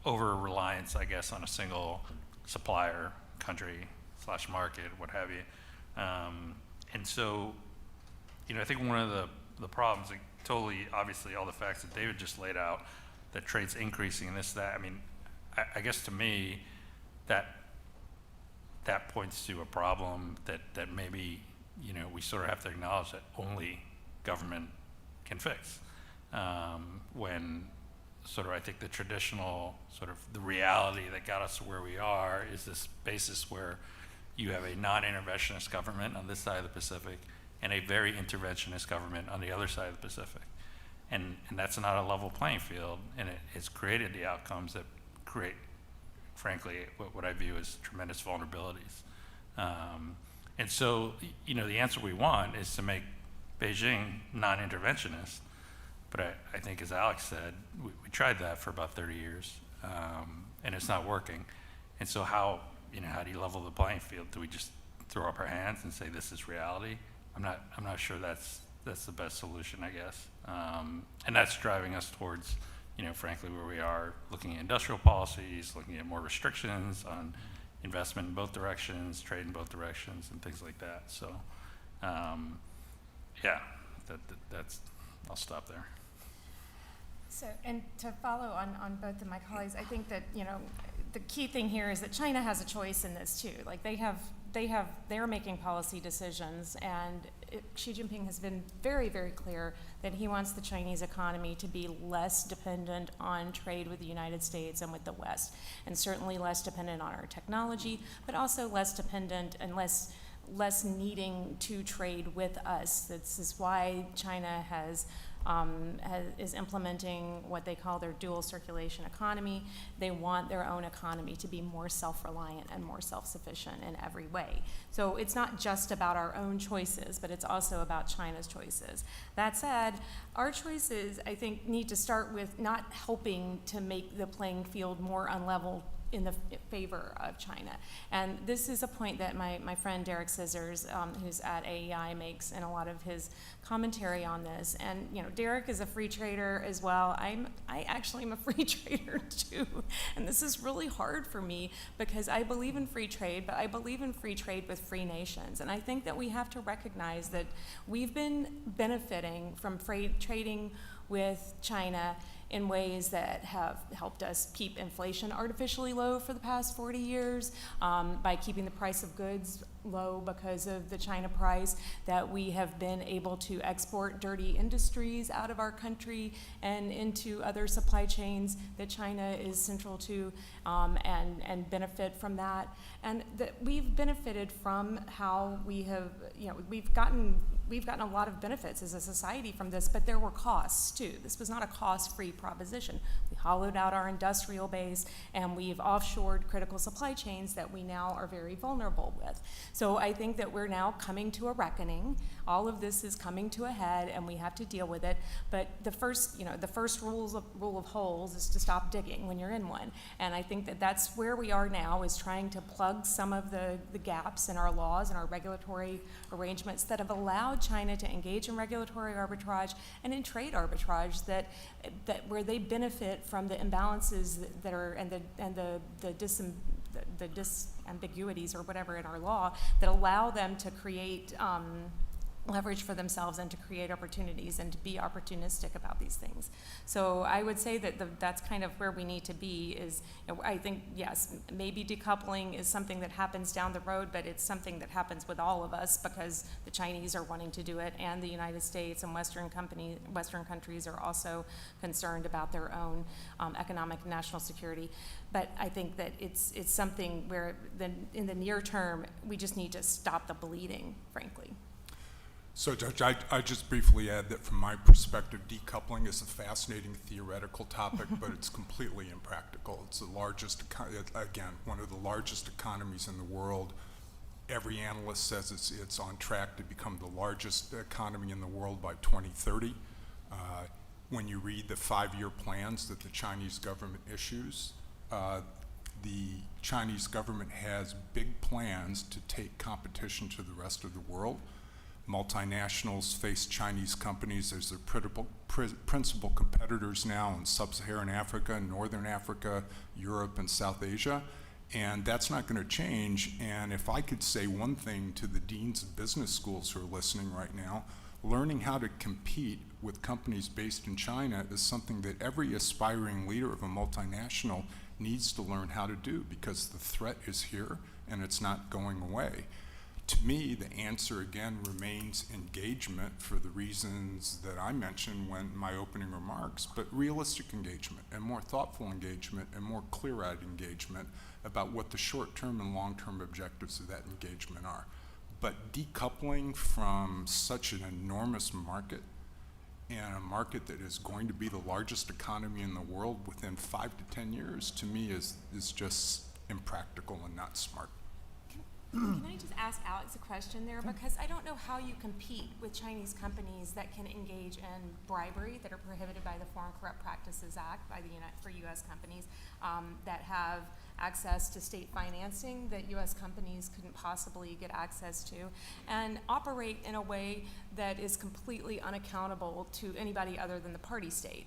over-reliance, I guess, on a single supplier, country / market, what have you. And so, I think one of the problems, like, totally obviously all the facts that David just laid out, that trade's increasing and this, that, I mean, I guess to me, that points to a problem that maybe, we sort of have to acknowledge that only government can fix. When sort of, I think the traditional sort of the reality that got us to where we are is this basis where you have a non-interventionist government on this side of the Pacific and a very interventionist government on the other side of the Pacific. And that's not a level playing field, and it's created the outcomes that create, frankly, what I view as tremendous vulnerabilities. And so, the answer we want is to make Beijing non-interventionist, but I think, as Alex said, we tried that for about 30 years, and it's not working. And so how do you level the playing field? Do we just throw up our hands and say this is reality? I'm not sure that's the best solution, I guess. And that's driving us towards, frankly, where we are, looking at industrial policies, looking at more restrictions on investment in both directions, trade in both directions, and things like that. So, that's. I'll stop there. So, and to follow on both of my colleagues, I think that, the key thing here is that China has a choice in this too. Like they're making policy decisions, and Xi Jinping has been very, very clear that he wants the Chinese economy to be less dependent on trade with the United States and with the West, and certainly less dependent on our technology, but also less dependent and less needing to trade with us. This is why China is implementing what they call their dual circulation economy. They want their own economy to be more self-reliant and more self-sufficient in every way. So it's not just about our own choices, but it's also about China's choices. That said, our choices, I think, need to start with not helping to make the playing field more unlevel in the favor of China. And this is a point that my friend Derek Scissors, who's at AEI, makes in a lot of his commentary on this. And Derek is a free trader as well. I actually am a free trader too. And this is really hard for me because I believe in free trade, but I believe in free trade with free nations. And I think that we have to recognize that we've been benefiting from trading with China in ways that have helped us keep inflation artificially low for the past 40 years, by keeping the price of goods low because of the China price, that we have been able to export dirty industries out of our country and into other supply chains that China is central to, and benefit from that. And that we've benefited from how we have, we've gotten a lot of benefits as a society from this, but there were costs too. This was not a cost-free proposition. We hollowed out our industrial base, and we've offshored critical supply chains that we now are very vulnerable with. So I think that we're now coming to a reckoning. All of this is coming to a head, and we have to deal with it. But the first rule of holes is to stop digging when you're in one. And I think that that's where we are now, is trying to plug some of the gaps in our laws and our regulatory arrangements that have allowed China to engage in regulatory arbitrage and in trade arbitrage that where they benefit from the imbalances that are and the disambiguities or whatever in our law that allow them to create leverage for themselves and to create opportunities and to be opportunistic about these things. So I would say that that's kind of where we need to be. Is I think, yes, maybe decoupling is something that happens down the road, but it's something that happens with all of us because the Chinese are wanting to do it, and the United States and Western countries are also concerned about their own economic and national security. But I think that it's something where in the near term, we just need to stop the bleeding, frankly. So, Judge, I just briefly add that from my perspective, decoupling is a fascinating theoretical topic, but it's completely impractical. It's the largest, again, one of the largest economies in the world. Every analyst says it's on track to become the largest economy in the world by 2030. When you read the 5-year plans that the Chinese government issues, the Chinese government has big plans to take competition to the rest of the world. Multinationals face Chinese companies as their principal competitors now in sub-Saharan Africa, Northern Africa, Europe, and South Asia. And that's not going to change. And if I could say one thing to the deans of business schools who are listening right now, learning how to compete with companies based in China is something that every aspiring leader of a multinational needs to learn how to do, because the threat is here and it's not going away. To me, the answer again remains engagement for the reasons that I mentioned in my opening remarks, but realistic engagement and more thoughtful engagement and more clear-eyed engagement about what the short-term and long-term objectives of that engagement are. But decoupling from such an enormous market, and a market that is going to be the largest economy in the world within 5 to 10 years, to me is just impractical and not smart. Can I just ask Alex a question there? Because I don't know how you compete with Chinese companies that can engage in bribery that are prohibited by the Foreign Corrupt Practices Act for U.S. companies that have access to state financing that U.S. companies couldn't possibly get access to, and operate in a way that is completely unaccountable to anybody other than the party state.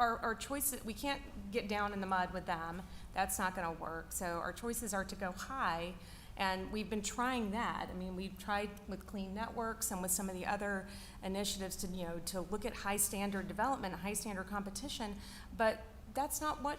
Our choices, we can't get down in the mud with them. That's not going to work. So our choices are to go high, and we've been trying that. I mean, we've tried with clean networks and with some of the other initiatives to look at high standard development, high standard competition, but that's not what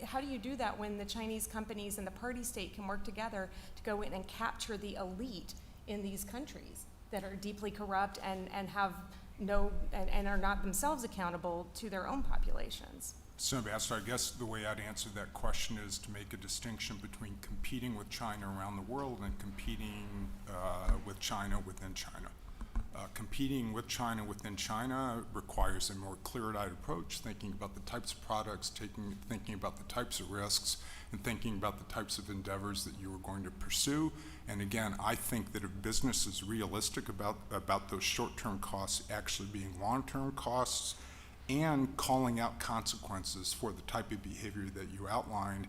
how do you do that when the Chinese companies and the party state can work together to go in and capture the elite in these countries that are deeply corrupt and have and are not themselves accountable to their own populations? So, Ambassador, I guess the way I'd answer that question is to make a distinction between competing with China around the world and competing with China within China. Competing with China within China requires a more clear-eyed approach, thinking about the types of products, thinking about the types of risks, and thinking about the types of endeavors that you are going to pursue. And again, I think that if business is realistic about those short-term costs actually being long-term costs, and calling out consequences for the type of behavior that you outlined,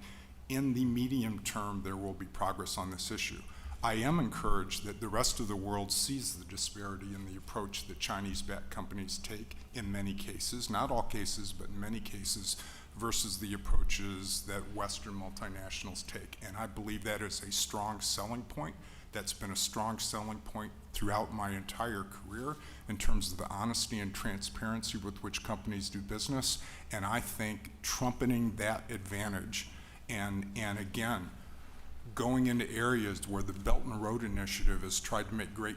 in the medium term there will be progress on this issue. I am encouraged that the rest of the world sees the disparity in the approach that Chinese-backed companies take in many cases, not all cases, but in many cases, versus the approaches that Western multinationals take. And I believe that is a strong selling point. That's been a strong selling point throughout my entire career in terms of the honesty and transparency with which companies do business. And I think trumpeting that advantage and again, going into areas where the Belt and Road Initiative has tried to make great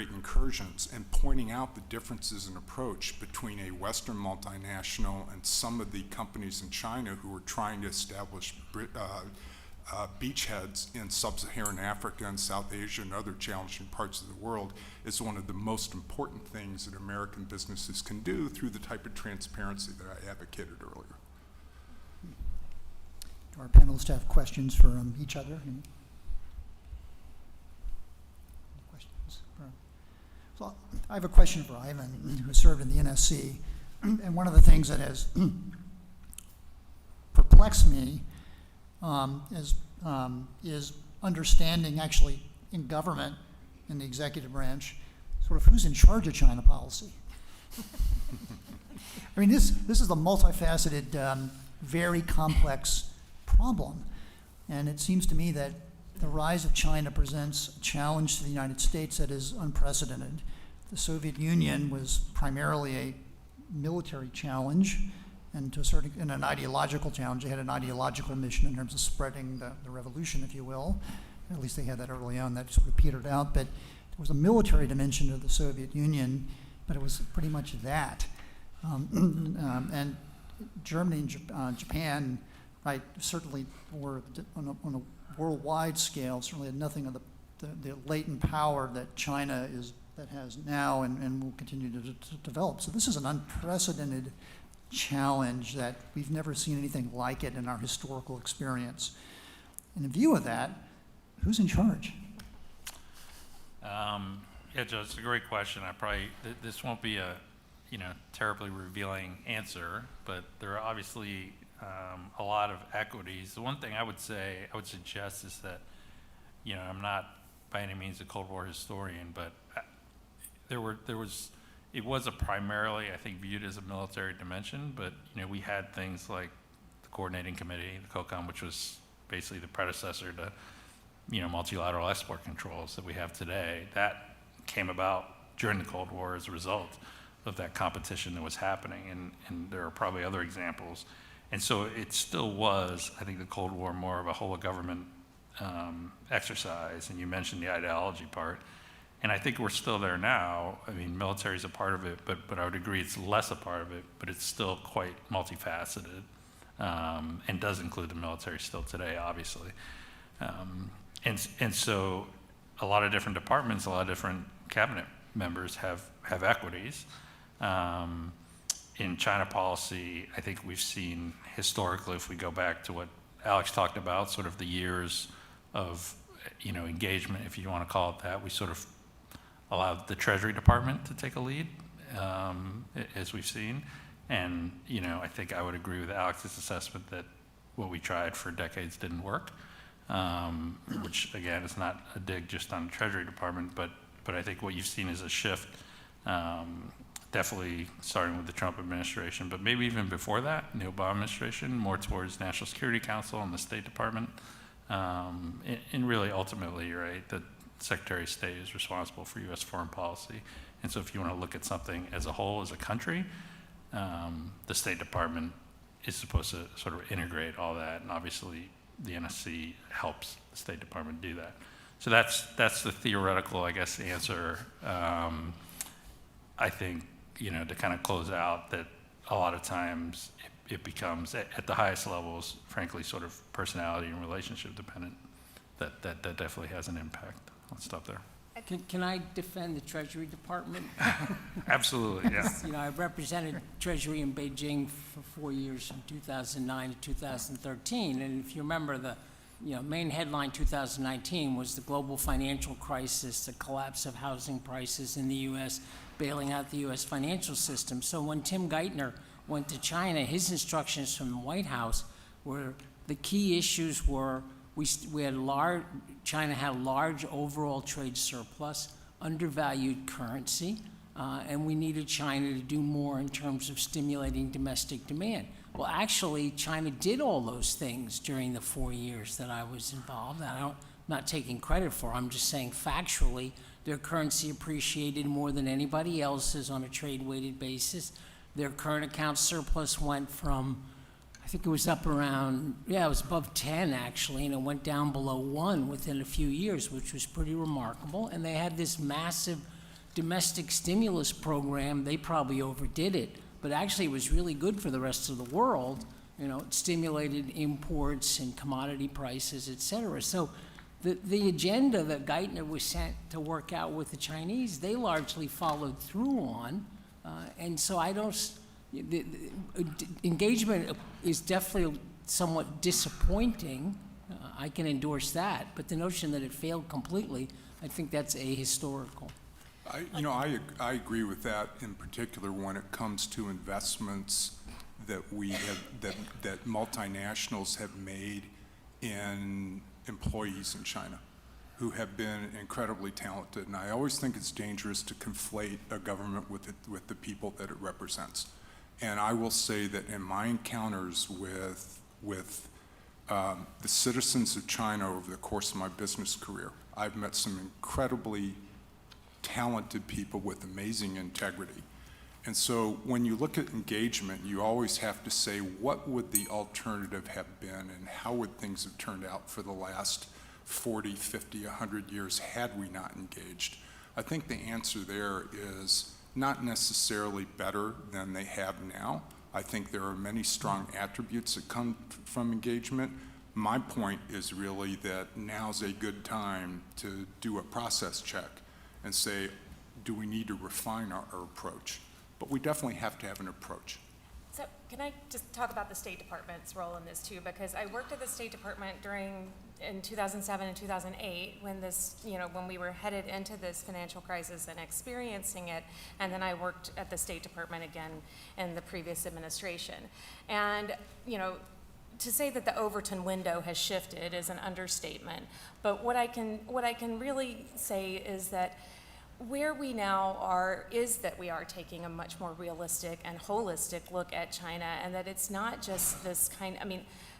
incursions and pointing out the differences in approach between a Western multinational and some of the companies in China who are trying to establish beachheads in sub-Saharan Africa and South Asia and other challenging parts of the world is one of the most important things that American businesses can do through the type of transparency that I advocated earlier. Do our panelists have questions for each other? Any questions? So I have a question for Ivan, who served in the NSC. And one of the things that has perplexed me is understanding actually in government, in the executive branch, sort of who's in charge of China policy. I mean, this is a multifaceted, very complex problem. And it seems to me that the rise of China presents a challenge to the United States that is unprecedented. The Soviet Union was primarily a military challenge and to a certain, and an ideological challenge. They had an ideological mission in terms of spreading the revolution, if you will. At least they had that early on. That sort of petered out. But there was a military dimension to the Soviet Union, but it was pretty much that. And Germany and Japan, right, certainly were on a worldwide scale, certainly had nothing of the latent power that China has now and will continue to develop. So this is an unprecedented challenge that we've never seen anything like it in our historical experience. And in view of that, who's in charge? Yeah, Joe, it's a great question. This won't be a terribly revealing answer, but there are obviously a lot of equities. The one thing I would suggest is that, I'm not by any means a Cold War historian, but it was a primarily, I think, viewed as a military dimension, but we had things like the Coordinating Committee, the COCOM, which was basically the predecessor to multilateral export controls that we have today. That came about during the Cold War as a result of that competition that was happening, and there are probably other examples. And so it still was, I think, the Cold War more of a whole of government exercise, and you mentioned the ideology part. And I think we're still there now. I mean, military is a part of it, but I would agree it's less a part of it, but it's still quite multifaceted, and does include the military still today, obviously. And so a lot of different departments, a lot of different cabinet members have equities. In China policy, I think we've seen historically, if we go back to what Alex talked about, sort of the years of, engagement, if you want to call it that, we sort of allowed the Treasury Department to take a lead, as we've seen. And, I think I would agree with Alex's assessment that what we tried for decades didn't work, which, again, is not a dig just on the Treasury Department, but I think what you've seen is a shift, definitely starting with the Trump administration, but maybe even before that, the Obama administration, more towards National Security Council and the State Department. And really, ultimately, you're right, the Secretary of State is responsible for U.S. foreign policy. And so if you want to look at something as a whole, as a country, the State Department is supposed to sort of integrate all that. And obviously, the NSC helps the State Department do that. So that's the theoretical, I guess, answer. I think, to kind of close out, that a lot of times it becomes, at the highest levels, frankly, sort of personality and relationship dependent. That definitely has an impact. I'll stop there. Can I defend the Treasury Department? Absolutely, yeah. I represented Treasury in Beijing for 4 years, from 2009 to 2013. And if you remember, the main headline 2019 was the global financial crisis, the collapse of housing prices in the U.S., bailing out the U.S. financial system. So when Tim Geithner went to China, his instructions from the White House were the key issues were China had a large overall trade surplus, undervalued currency, and we needed China to do more in terms of stimulating domestic demand. Well, actually, China did all those things during the 4 years that I was involved. I'm not taking credit for it. I'm just saying factually, their currency appreciated more than anybody else's on a trade-weighted basis. Their current account surplus went from, I think it was up around, it was above 10 actually, and it went down below 1 within a few years, which was pretty remarkable. And they had this massive domestic stimulus program. They probably overdid it, but actually it was really good for the rest of the world. It stimulated imports and commodity prices, et cetera. So the agenda that Geithner was sent to work out with the Chinese, they largely followed through on. And so the engagement is definitely somewhat disappointing. I can endorse that, but the notion that it failed completely, I think that's ahistorical. I agree with that, in particular when it comes to investments that that multinationals have made in employees in China who have been incredibly talented. And I always think it's dangerous to conflate a government with the people that it represents. And I will say that in my encounters with the citizens of China over the course of my business career, I've met some incredibly talented people with amazing integrity. And so when you look at engagement, you always have to say, what would the alternative have been, and how would things have turned out for the last 40, 50, 100 years had we not engaged? I think the answer there is not necessarily better than they have now. I think there are many strong attributes that come from engagement. My point is really that now's a good time to do a process check and say, do we need to refine our approach? But we definitely have to have an approach. So can I just talk about the State Department's role in this too? Because I worked at the State Department in 2007 and 2008 when we were headed into this financial crisis and experiencing it. And then I worked at the State Department again in the previous administration. And, to say that the Overton window has shifted is an understatement. But what I can really say is that where we now are is that we are taking a much more realistic and holistic look at China, and that it's not just this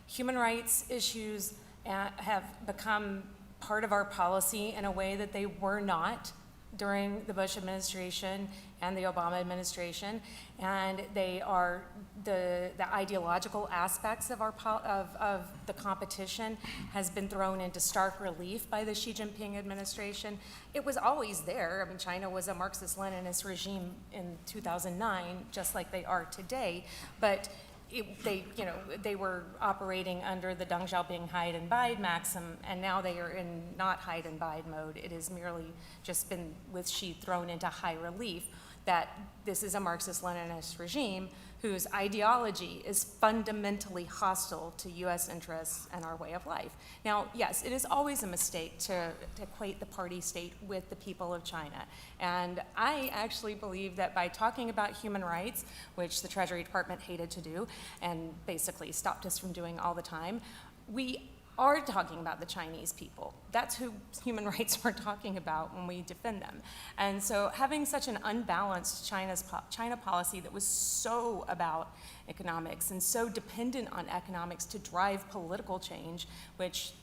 human rights issues have become part of our policy in a way that they were not during the Bush administration and the Obama administration, and they are the ideological aspects of of the competition has been thrown into stark relief by the Xi Jinping administration. It was always there. I mean, China was a Marxist-Leninist regime in 2009, just like they are today, but they were operating under the Deng Xiaoping hide and bide maxim, and now they are in not hide and bide mode. It has merely just been, with Xi thrown into high relief, that this is a Marxist-Leninist regime whose ideology is fundamentally hostile to U.S. interests and our way of life. Now, yes, it is always a mistake to equate the party state with the people of China. And I actually believe that by talking about human rights, which the Treasury Department hated to do and basically stopped us from doing all the time, we are talking about the Chinese people. That's who human rights we're talking about when we defend them. And so having such an unbalanced China policy that was so about economics and so dependent on economics to drive political change, which,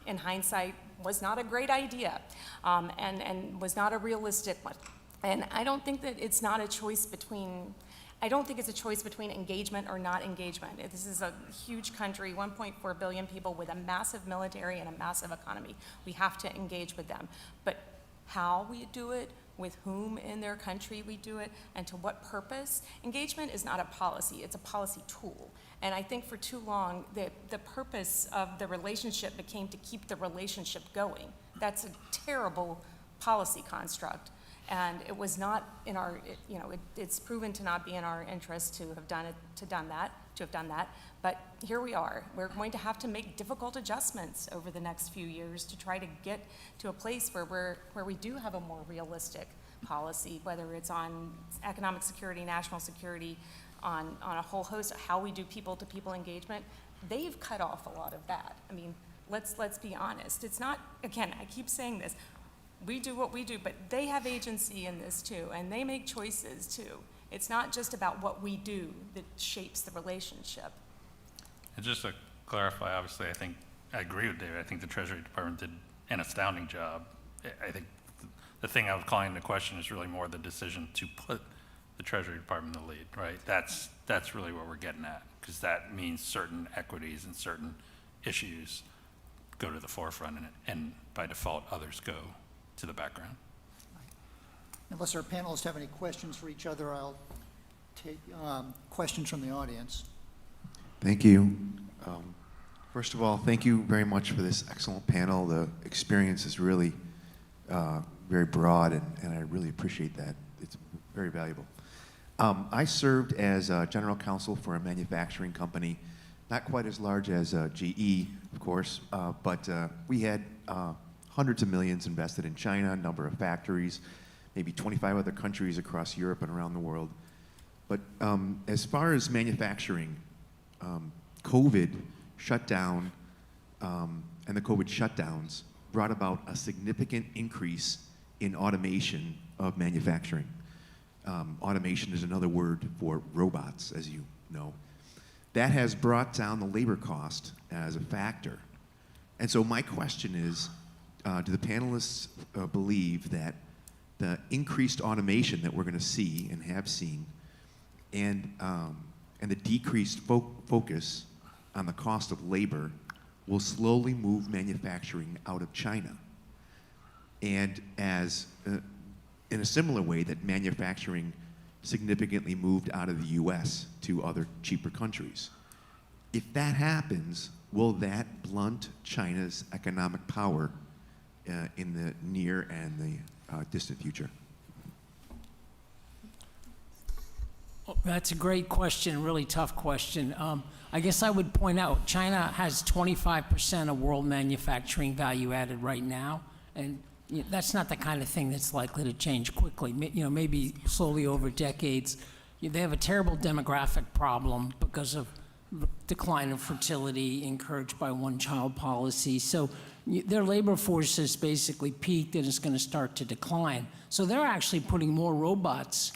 in hindsight, was not a great idea and was not a realistic one. And I don't think that it's not a choice between engagement or not engagement. This is a huge country, 1.4 billion people with a massive military and a massive economy. We have to engage with them. But how we do it, with whom in their country we do it, and to what purpose, engagement is not a policy, it's a policy tool. And I think for too long, the purpose of the relationship became to keep the relationship going. That's a terrible policy construct. And it was not in our, it's proven to not be in our interest to have done that. But here we are. We're going to have to make difficult adjustments over the next few years to try to get to a place where we do have a more realistic policy, whether it's on economic security, national security, on a whole host of how we do people-to-people engagement. They've cut off a lot of that. I mean, let's be honest. It's not, again, I keep saying this, we do what we do, but they have agency in this too, and they make choices too. It's not just about what we do that shapes the relationship. And just to clarify, obviously, I agree with David. I think the Treasury Department did an astounding job. I think the thing I was calling into question is really more the decision to put the Treasury Department in the lead, right? That's really what we're getting at, because that means certain equities and certain issues go to the forefront, and by default, others go to the background. Unless our panelists have any questions for each other, I'll take questions from the audience. Thank you. First of all, thank you very much for this excellent panel. The experience is really very broad, and I really appreciate that. It's very valuable. I served as general counsel for a manufacturing company, not quite as large as GE, of course, but we had hundreds of millions invested in China, a number of factories, maybe 25 other countries across Europe and around the world. But as far as manufacturing, COVID shut down, and the COVID shutdowns brought about a significant increase in automation of manufacturing. Automation is another word for robots, as you know. That has brought down the labor cost as a factor. And so my question is, do the panelists believe that the increased automation that we're going to see and have seen, and the decreased focus on the cost of labor will slowly move manufacturing out of China? And as in a similar way that manufacturing significantly moved out of the U.S. to other cheaper countries. If that happens, will that blunt China's economic power in the near and the distant future? That's a great question, really tough question. I guess I would point out China has 25% of world manufacturing value added right now, and that's not the kind of thing that's likely to change quickly. Maybe slowly over decades. They have a terrible demographic problem because of decline of fertility encouraged by one-child policy. So their labor force has basically peaked and is going to start to decline. So they're actually putting more robots,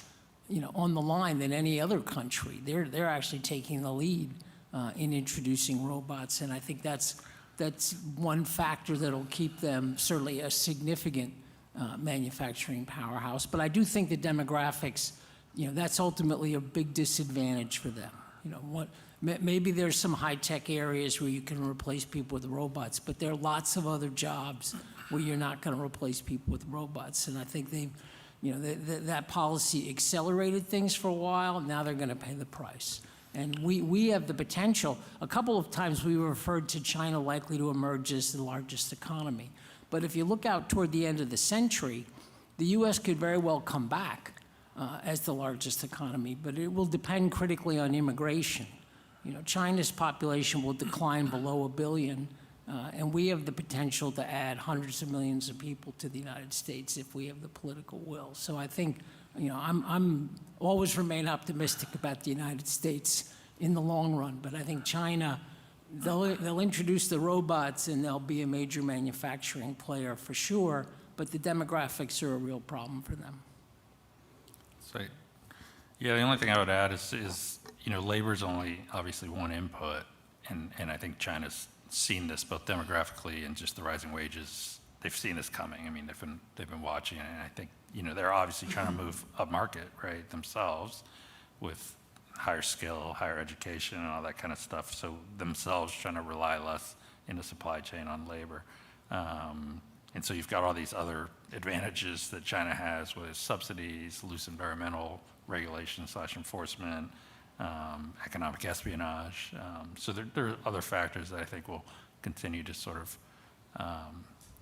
on the line than any other country. They're actually taking the lead in introducing robots, and I think that's one factor that'll keep them certainly a significant manufacturing powerhouse. But I do think the demographics, that's ultimately a big disadvantage for them. Maybe there's some high-tech areas where you can replace people with robots, but there are lots of other jobs where you're not going to replace people with robots. And I think that policy accelerated things for a while. Now they're going to pay the price. And we have the potential. A couple of times we referred to China likely to emerge as the largest economy. But if you look out toward the end of the century, the U.S. could very well come back as the largest economy, but it will depend critically on immigration. China's population will decline below 1 billion, and we have the potential to add hundreds of millions of people to the United States if we have the political will. So I think, I'm always remain optimistic about the United States in the long run, but I think China, they'll introduce the robots and they'll be a major manufacturing player for sure, but the demographics are a real problem for them. So, yeah, the only thing I would add is labor is only obviously one input, and I think China's seen this both demographically and just the rising wages. They've seen this coming. I mean, they've been watching it, and I think they're obviously trying to move up market, right, themselves, with higher skill, higher education, and all that kind of stuff. So themselves trying to rely less in the supply chain on labor. And so you've got all these other advantages that China has with subsidies, loose environmental regulations / enforcement, economic espionage. So there are other factors that I think will continue to sort of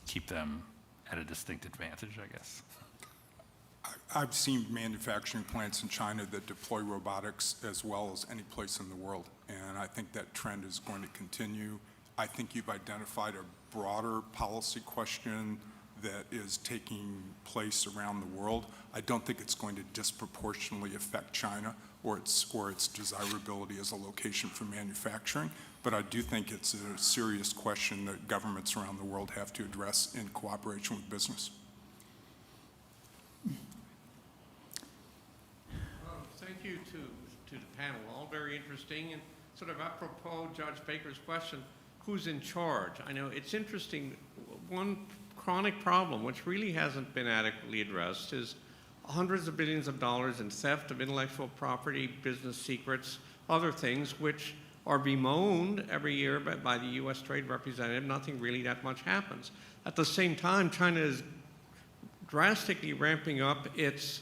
keep them at a distinct advantage, I guess. I've seen manufacturing plants in China that deploy robotics as well as any place in the world, and I think that trend is going to continue. I think you've identified a broader policy question that is taking place around the world. I don't think it's going to disproportionately affect China or its desirability as a location for manufacturing, but I do think it's a serious question that governments around the world have to address in cooperation with business. Thank you to the panel, all very interesting, and sort of apropos Judge Baker's question, who's in charge? I know it's interesting, one chronic problem which really hasn't been adequately addressed is hundreds of billions of dollars in theft of intellectual property, business secrets, other things which are bemoaned every year by the U.S. Trade Representative. Nothing really that much happens. At the same time, China is drastically ramping up its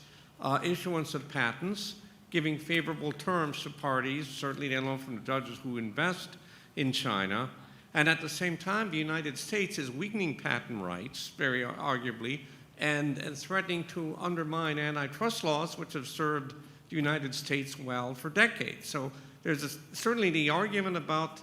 issuance of patents, giving favorable terms to parties, certainly they learn from the judges who invest in China. And at the same time, the United States is weakening patent rights, very arguably, and threatening to undermine antitrust laws, which have served the United States well for decades. So there's certainly the argument about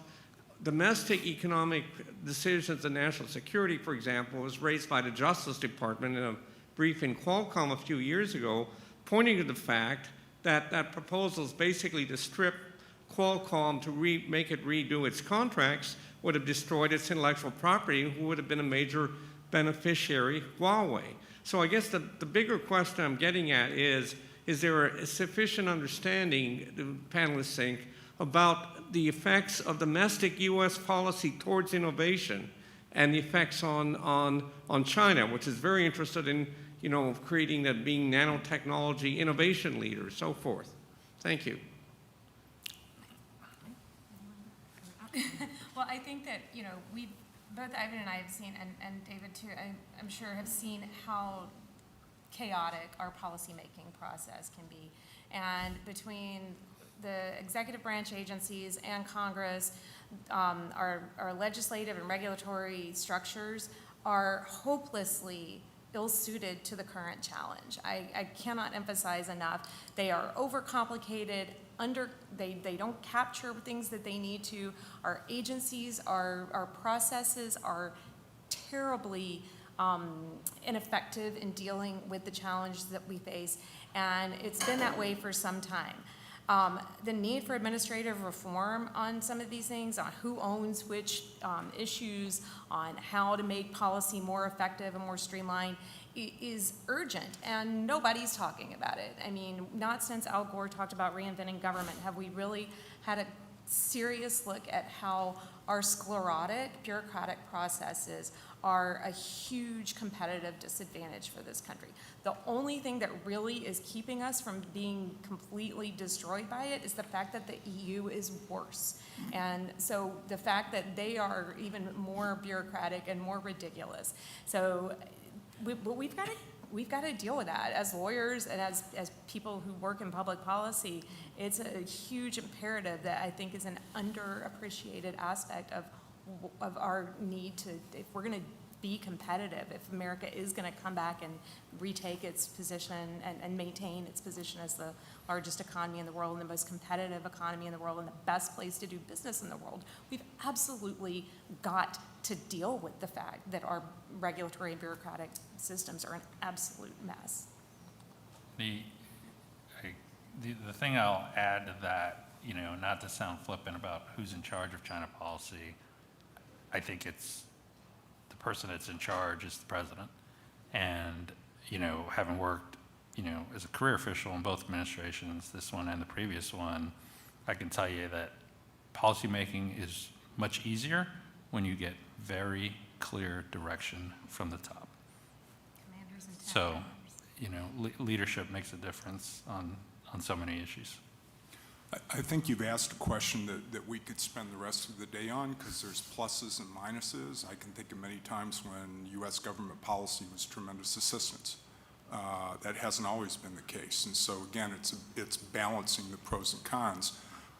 domestic economic decisions and national security, for example, was raised by the Justice Department in a brief in Qualcomm a few years ago, pointing to the fact that proposals basically to strip Qualcomm to make it redo its contracts would have destroyed its intellectual property, who would have been a major beneficiary, Huawei. So I guess the bigger question I'm getting at is there a sufficient understanding, the panelists think, about the effects of domestic U.S. policy towards innovation and the effects on China, which is very interested in creating that, being nanotechnology innovation leader, so forth. Thank you. Well, I think that, we, both Ivan and I have seen, and David too, I'm sure have seen how chaotic our policymaking process can be. And between the executive branch agencies and Congress, our legislative and regulatory structures are hopelessly ill-suited to the current challenge. I cannot emphasize enough. They are overcomplicated, they don't capture things that they need to. Our agencies, our processes are terribly ineffective in dealing with the challenges that we face, and it's been that way for some time. The need for administrative reform on some of these things, on who owns which issues, on how to make policy more effective and more streamlined, is urgent, and nobody's talking about it. I mean, not since Al Gore talked about reinventing government have we really had a serious look at how our sclerotic, bureaucratic processes are a huge competitive disadvantage for this country. The only thing that really is keeping us from being completely destroyed by it is the fact that the EU is worse. And so the fact that they are even more bureaucratic and more ridiculous. So we've got to deal with that as lawyers and as people who work in public policy. It's a huge imperative that I think is an underappreciated aspect of our need to, if we're going to be competitive, if America is going to come back and retake its position and maintain its position as the largest economy in the world and the most competitive economy in the world and the best place to do business in the world, we've absolutely got to deal with the fact that our regulatory and bureaucratic systems are an absolute mess. The thing I'll add to that, not to sound flippant about who's in charge of China policy, I think it's the person that's in charge is the president. And, having worked, as a career official in both administrations, this one and the previous one, I can tell you that policymaking is much easier when you get very clear direction from the top. Commanders and So, leadership makes a difference on so many issues. I think you've asked a question that we could spend the rest of the day on, because there's pluses and minuses. I can think of many times when U.S. government policy was tremendous assistance. That hasn't always been the case. And so again, it's balancing the pros and cons.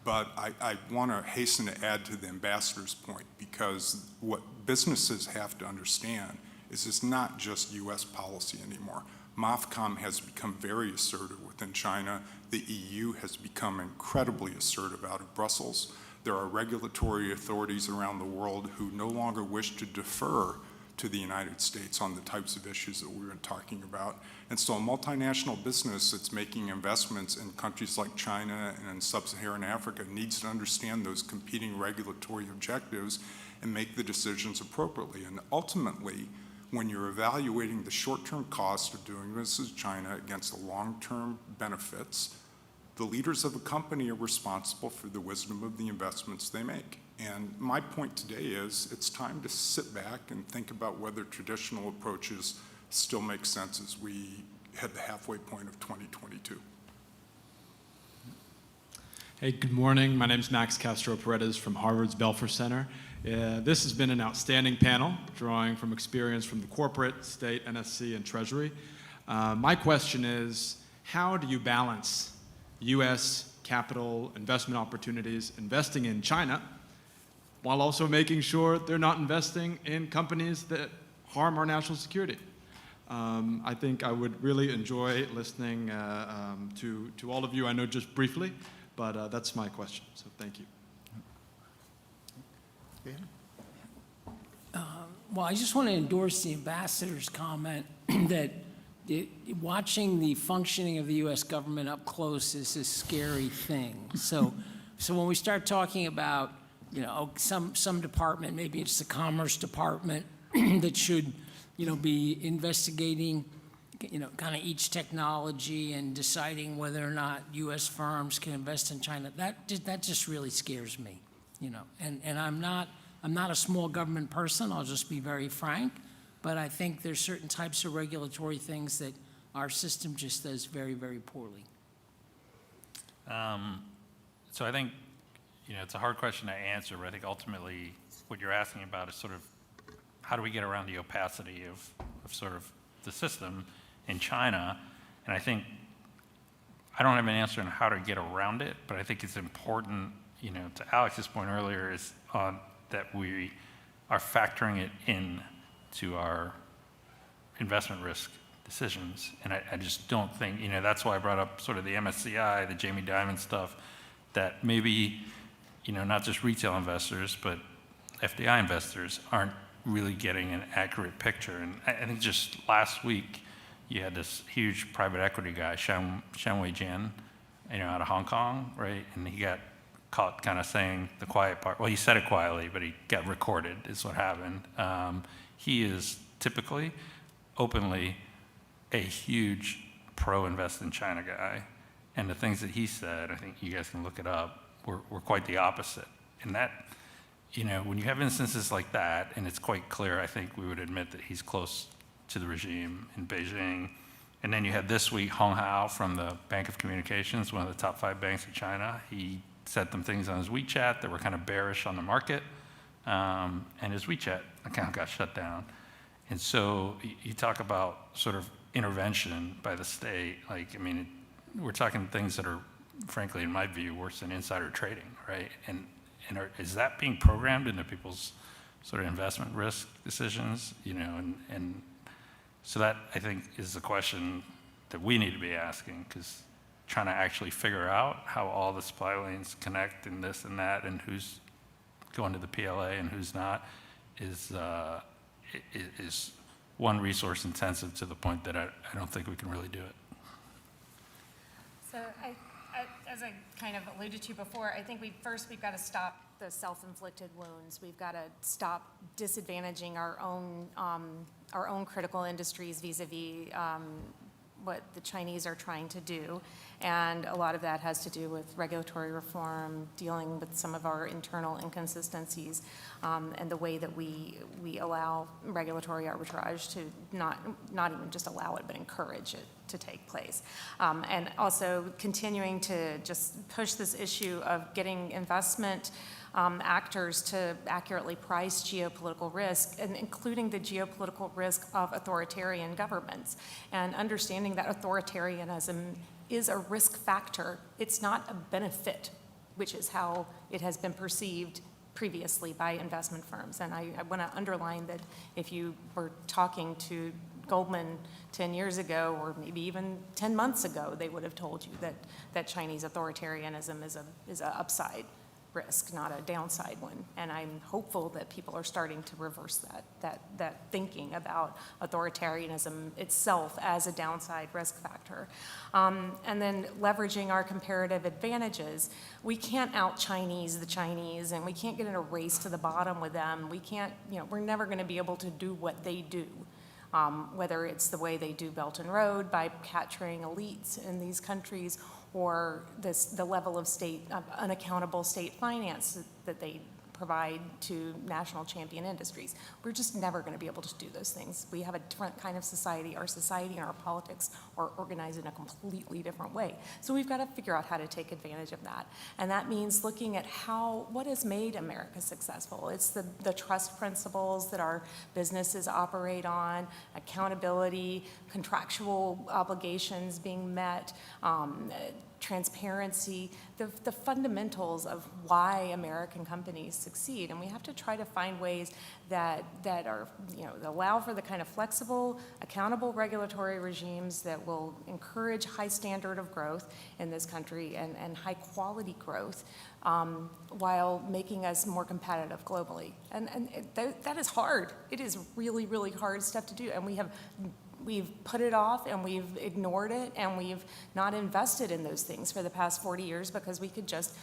But I want to hasten to add to the ambassador's point, because what businesses have to understand is it's not just U.S. policy anymore. MOFCOM has become very assertive within China. The EU has become incredibly assertive out of Brussels. There are regulatory authorities around the world who no longer wish to defer to the United States on the types of issues that we've been talking about. And so a multinational business that's making investments in countries like China and in sub-Saharan Africa needs to understand those competing regulatory objectives and make the decisions appropriately. And ultimately, when you're evaluating the short-term cost of doing business with China against the long-term benefits, the leaders of a company are responsible for the wisdom of the investments they make. And my point today is it's time to sit back and think about whether traditional approaches still make sense as we hit the halfway point of 2022. Hey, good morning. My name is Max Castro-Paredes from Harvard's Belfer Center. This has been an outstanding panel, drawing from experience from the corporate, state, NSC, and Treasury. My question is, how do you balance U.S. capital investment opportunities investing in China while also making sure they're not investing in companies that harm our national security? I think I would really enjoy listening to all of you. I know just briefly, but that's my question, so thank you. Well, I just want to endorse the ambassador's comment that watching the functioning of the U.S. government up close is a scary thing. So when we start talking about, some department, maybe it's the Commerce Department that should, be investigating, kind of each technology and deciding whether or not U.S. firms can invest in China, that just really scares me, And I'm not a small government person, I'll just be very frank, but I think there's certain types of regulatory things that our system just does very, very poorly. So I think, it's a hard question to answer, but I think ultimately what you're asking about is sort of how do we get around the opacity of sort of the system in China? And I think I don't have an answer on how to get around it, but I think it's important, to Alex's point earlier, is that we are factoring it in to our investment risk decisions. And I just don't think, that's why I brought up sort of the MSCI, the Jamie Dimon stuff, that maybe, not just retail investors, but FDI investors aren't really getting an accurate picture. And I think just last week, you had this huge private equity guy, Shanwei Jian, out of Hong Kong, right? And he got caught kind of saying the quiet part. Well, he said it quietly, but he got recorded, is what happened. He is typically, openly, a huge pro-invest in China guy. And the things that he said, I think you guys can look it up, were quite the opposite. And that, you know, when you have instances like that, and it's quite clear, I think we would admit that he's close to the regime in Beijing. And then you had this week Hong Hao from the Bank of Communications, one of the top 5 banks in China. He said some things on his WeChat that were kind of bearish on the market, and his WeChat account got shut down. And so you talk about sort of intervention by the state. Like, I mean, we're talking things that are, frankly, in my view, worse than insider trading, right? And is that being programmed into people's sort of investment risk decisions, you know? And so that, I think, is the question that we need to be asking, because trying to actually figure out how all the supply lanes connect and this and that, and who's going to the PLA and who's not, is one resource intensive to the point that I don't think we can really do it. So as I kind of alluded to before, I think we've got to stop the self-inflicted wounds. We've got to stop disadvantaging our own critical industries vis-a-vis what the Chinese are trying to do. And a lot of that has to do with regulatory reform, dealing with some of our internal inconsistencies, and the way that we allow regulatory arbitrage to not even just allow it, but encourage it to take place. And also continuing to just push this issue of getting investment actors to accurately price geopolitical risk, and including the geopolitical risk of authoritarian governments, and understanding that authoritarianism is a risk factor. It's not a benefit, which is how it has been perceived previously by investment firms. And I want to underline that if you were talking to Goldman 10 years ago, or maybe even 10 months ago, they would have told you that Chinese authoritarianism is a upside risk, not a downside one. And I'm hopeful that people are starting to reverse that thinking about authoritarianism itself as a downside risk factor. And then leveraging our comparative advantages. We can't out-Chinese the Chinese, and we can't get in a race to the bottom with them. We can't, we're never going to be able to do what they do. Whether it's the way they do Belt and Road by capturing elites in these countries, or the level of unaccountable state finance that they provide to national champion industries. We're just never going to be able to do those things. We have a different kind of society. Our society and our politics are organized in a completely different way. So we've got to figure out how to take advantage of that. And that means looking at what has made America successful. It's the trust principles that our businesses operate on, accountability, contractual obligations being met, transparency, the fundamentals of why American companies succeed. And we have to try to find ways that are, that allow for the kind of flexible, accountable regulatory regimes that will encourage high standard of growth in this country and high quality growth, while making us more competitive globally. And that is hard. It is really, really hard stuff to do. And we've put it off, and we've ignored it, and we've not invested in those things for the past 40 years because we could just,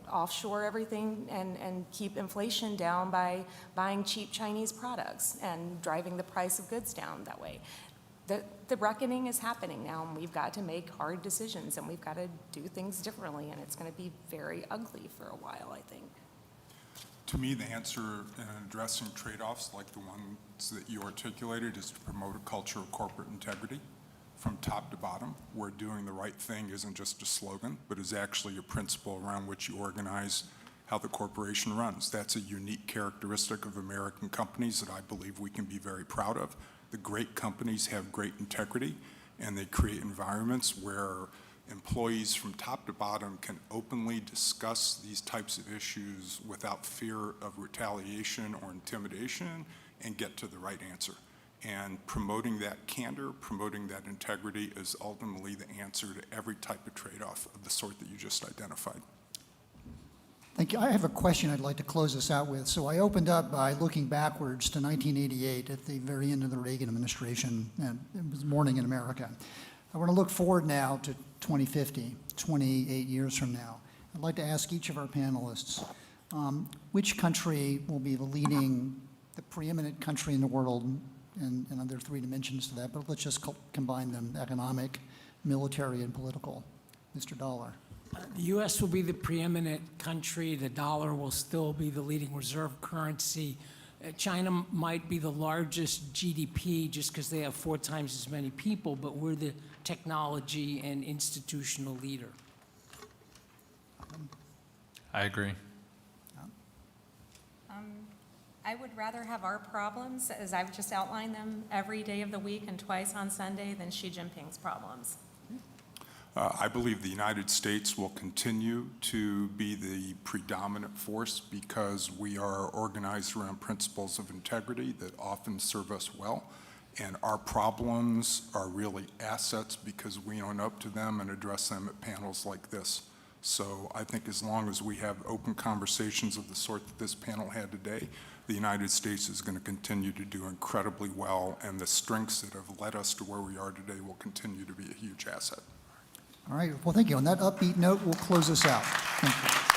offshore everything and keep inflation down by buying cheap Chinese products and driving the price of goods down that way. The reckoning is happening now, and we've got to make hard decisions, and we've got to do things differently, and it's going to be very ugly for a while, I think. To me, the answer in addressing trade-offs like the ones that you articulated is to promote a culture of corporate integrity from top to bottom, where doing the right thing isn't just a slogan, but is actually a principle around which you organize how the corporation runs. That's a unique characteristic of American companies that I believe we can be very proud of. The great companies have great integrity, and they create environments where employees from top to bottom can openly discuss these types of issues without fear of retaliation or intimidation and get to the right answer. And promoting that candor, promoting that integrity is ultimately the answer to every type of trade-off of the sort that you just identified. Thank you. I have a question I'd like to close this out with. So I opened up by looking backwards to 1988 at the very end of the Reagan administration, and it was morning in America. I want to look forward now to 2050, 28 years from now. I'd like to ask each of our panelists, which country will be the preeminent country in the world, and there are 3 dimensions to that, but let's just combine them: economic, military, and political. Mr. Dollar. The U.S. will be the preeminent country. The dollar will still be the leading reserve currency. China might be the largest GDP just because they have 4 times as many people, but we're the technology and institutional leader. I agree. I would rather have our problems, as I've just outlined them, every day of the week and twice on Sunday than Xi Jinping's problems. I believe the United States will continue to be the predominant force because we are organized around principles of integrity that often serve us well. And our problems are really assets because we own up to them and address them at panels like this. So I think as long as we have open conversations of the sort that this panel had today, the United States is going to continue to do incredibly well, and the strengths that have led us to where we are today will continue to be a huge asset. All right, well, thank you. On that upbeat note, we'll close this out. Thank you.